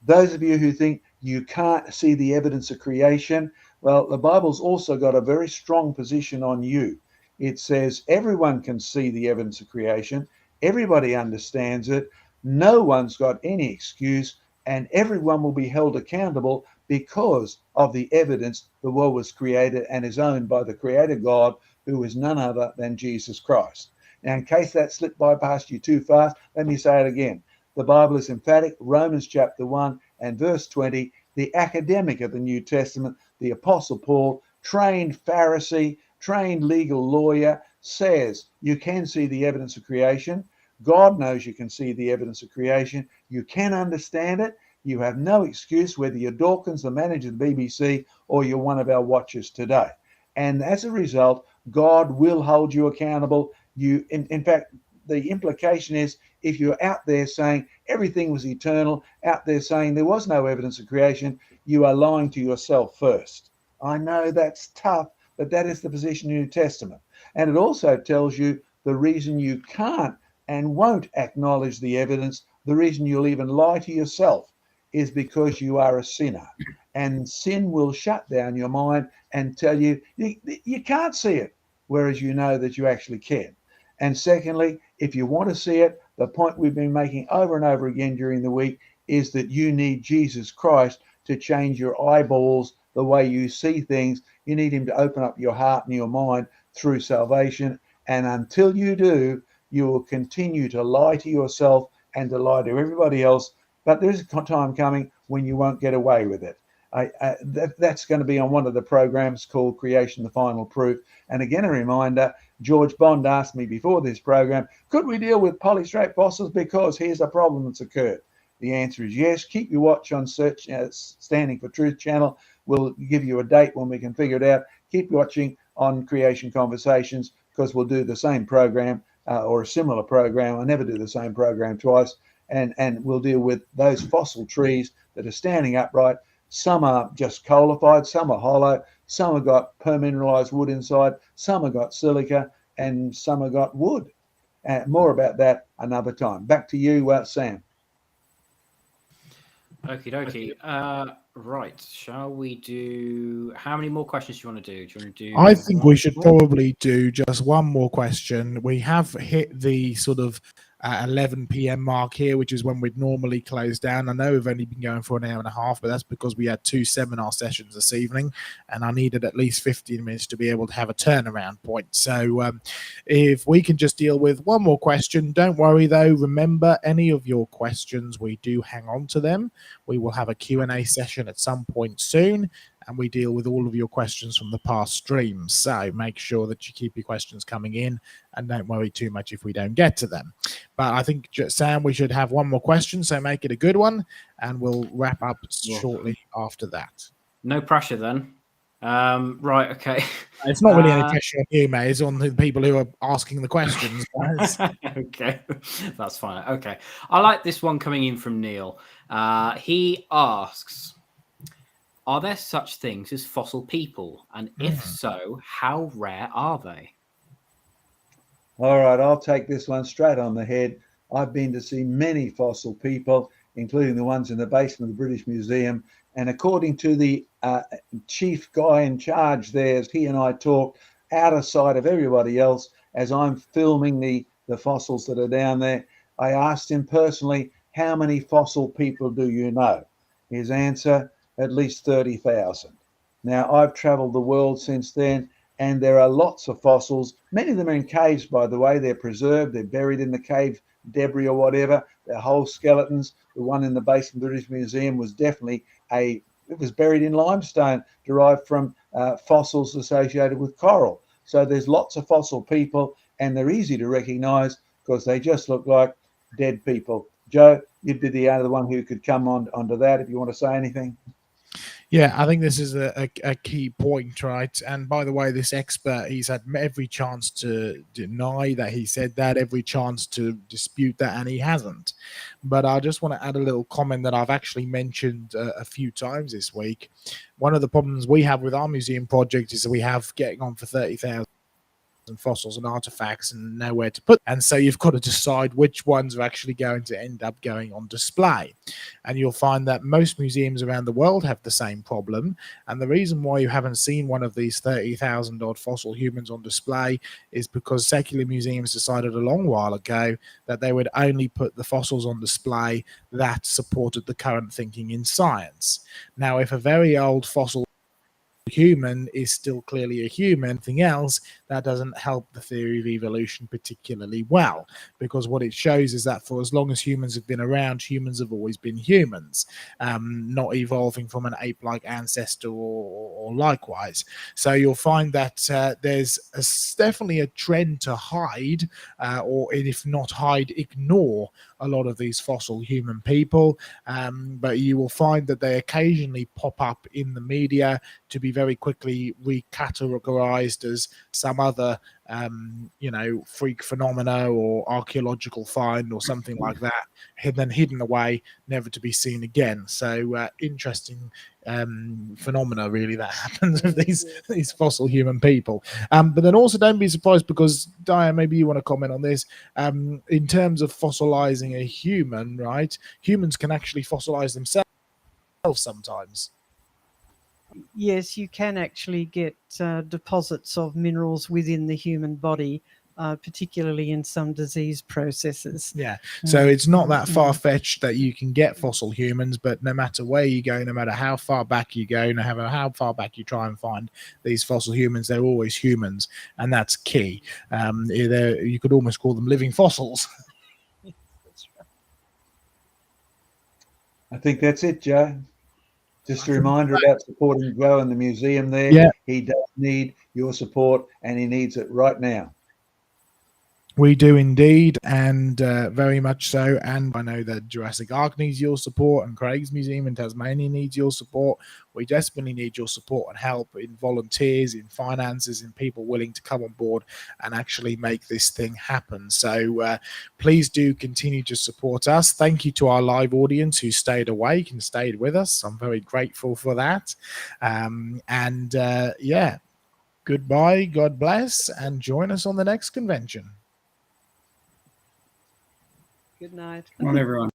Those of you who think you can't see the evidence of creation, well, the Bible's also got a very strong position on you. It says everyone can see the evidence of creation. Everybody understands it. No one's got any excuse, and everyone will be held accountable because of the evidence the world was created and is owned by the Creator God, who is none other than Jesus Christ. Now, in case that slipped by past you too fast, let me say it again. The Bible is emphatic. Romans chapter 1 and verse 20, the academic of the New Testament, the Apostle Paul, trained Pharisee, trained legal lawyer, says you can see the evidence of creation. God knows you can see the evidence of creation. You can understand it. You have no excuse, whether you're Dawkins, the manager of the BBC, or you're one of our watchers today. And as a result, God will hold you accountable. In fact, the implication is, if you're out there saying everything was eternal, out there saying there was no evidence of creation, you are lying to yourself first. I know that's tough, but that is the position in the New Testament. And it also tells you the reason you can't and won't acknowledge the evidence, the reason you'll even lie to yourself, is because you are a sinner. And sin will shut down your mind and tell you you can't see it, whereas you know that you actually can. And secondly, if you want to see it, the point we've been making over and over again during the week is that you need Jesus Christ to change your eyeballs, the way you see things. You need him to open up your heart and your mind through salvation. And until you do, you will continue to lie to yourself and to lie to everybody else. But there's a time coming when you won't get away with it. That's going to be on one of the programs called Creation, the Final Proof. And again, a reminder, George Bond asked me before this program, could we deal with polystrate fossils because here's a problem that's occurred? The answer is yes. Keep your watch on Search Standing for Truth channel. We'll give you a date when we can figure it out. Keep watching on Creation Conversations, because we'll do the same program or a similar program. I never do the same program twice. And we'll deal with those fossil trees that are standing upright. Some are just coalified, some are hollow, some have got permineralized wood inside, some have got silica, and some have got wood. More about that another time. Back to you, Sam. Okie dokie. Right. Shall we do... How many more questions do you want to do? Do you want to do... I think we should probably do just one more question. We have hit the sort of 11 p.m. mark here, which is when we'd normally close down. I know we've only been going for an hour and a half, but that's because we had 2 seminar sessions this evening, and I needed at least 15 minutes to be able to have a turnaround point. So if we can just deal with one more question, don't worry though. Remember, any of your questions, we do hang on to them. We will have a Q&A session at some point soon, and we deal with all of your questions from the past streams. So make sure that you keep your questions coming in, and don't worry too much if we don't get to them. But I think, Sam, we should have one more question, so make it a good one, and we'll wrap up shortly after that. No pressure then. Right, okay. It's not really any pressure on you, mate. It's on the people who are asking the questions. Okay, that's fine. Okay. I like this one coming in from Neil. He asks, are there such things as fossil people? And if so, how rare are they? All right, I'll take this one straight on the head. I've been to see many fossil people, including the ones in the basement of the British Museum. And according to the chief guy in charge there, as he and I talked, out of sight of everybody else, as I'm filming the fossils that are down there, I asked him personally, how many fossil people do you know? His answer, at least 30,000. Now, I've traveled the world since then, and there are lots of fossils. Many of them are in caves, by the way. They're preserved. They're buried in the cave debris or whatever. They're whole skeletons. The one in the basement of the British Museum was definitely it was buried in limestone, derived from fossils associated with coral. So there's lots of fossil people, and they're easy to recognize because they just look like dead people. Joe, you'd be the other one who could come onto that if you want to say anything. Yeah, I think this is a key point, right? And by the way, this expert, he's had every chance to deny that he said that, every chance to dispute that, and he hasn't. But I just want to add a little comment that I've actually mentioned a few times this week. One of the problems we have with our museum project is that we have getting on for 30,000 fossils and artifacts and nowhere to put, and so you've got to decide which ones are actually going to end up going on display. And you'll find that most museums around the world have the same problem, and the reason why you haven't seen one of these 30,000 odd fossil humans on display is because secular museums decided a long while ago that they would only put the fossils on display that supported the current thinking in science. Now, if a very old fossil human is still clearly a human, anything else, that doesn't help the theory of evolution particularly well, because what it shows is that for as long as humans have been around, humans have always been humans, not evolving from an ape-like ancestor or likewise. So you'll find that there's definitely a trend to hide, or if not hide, ignore a lot of these fossil human people, but you will find that they occasionally pop up in the media to be very quickly recategorized as some other freak phenomena or archaeological find or something like that, and then hidden away, never to be seen again. So interesting phenomena really that happens with these fossil human people. But then also don't be surprised, because Diane, maybe you want to comment on this, in terms of fossilizing a human, right? Humans can actually fossilize themselves sometimes. Yes, you can actually get deposits of minerals within the human body, particularly in some disease processes. Yeah, so it's not that far-fetched that you can get fossil humans, but no matter where you go, no matter how far back you go, no matter how far back you try and find these fossil humans, they're always humans, and that's key. You could almost call them living fossils. I think that's it, Joe. Just a reminder about supporting Joe and the museum there. Yeah. He does need your support, and he needs it right now. We do indeed, and very much so. And I know that Jurassic Ark needs your support, and Craig's Museum in Tasmania needs your support. We desperately need your support and help in volunteers, in finances, in people willing to come on board and actually make this thing happen. So please do continue to support us. Thank you to our live audience who stayed awake and stayed with us. I'm very grateful for that. Yeah, goodbye, God bless, and join us on the next convention. Good night. Not everyone.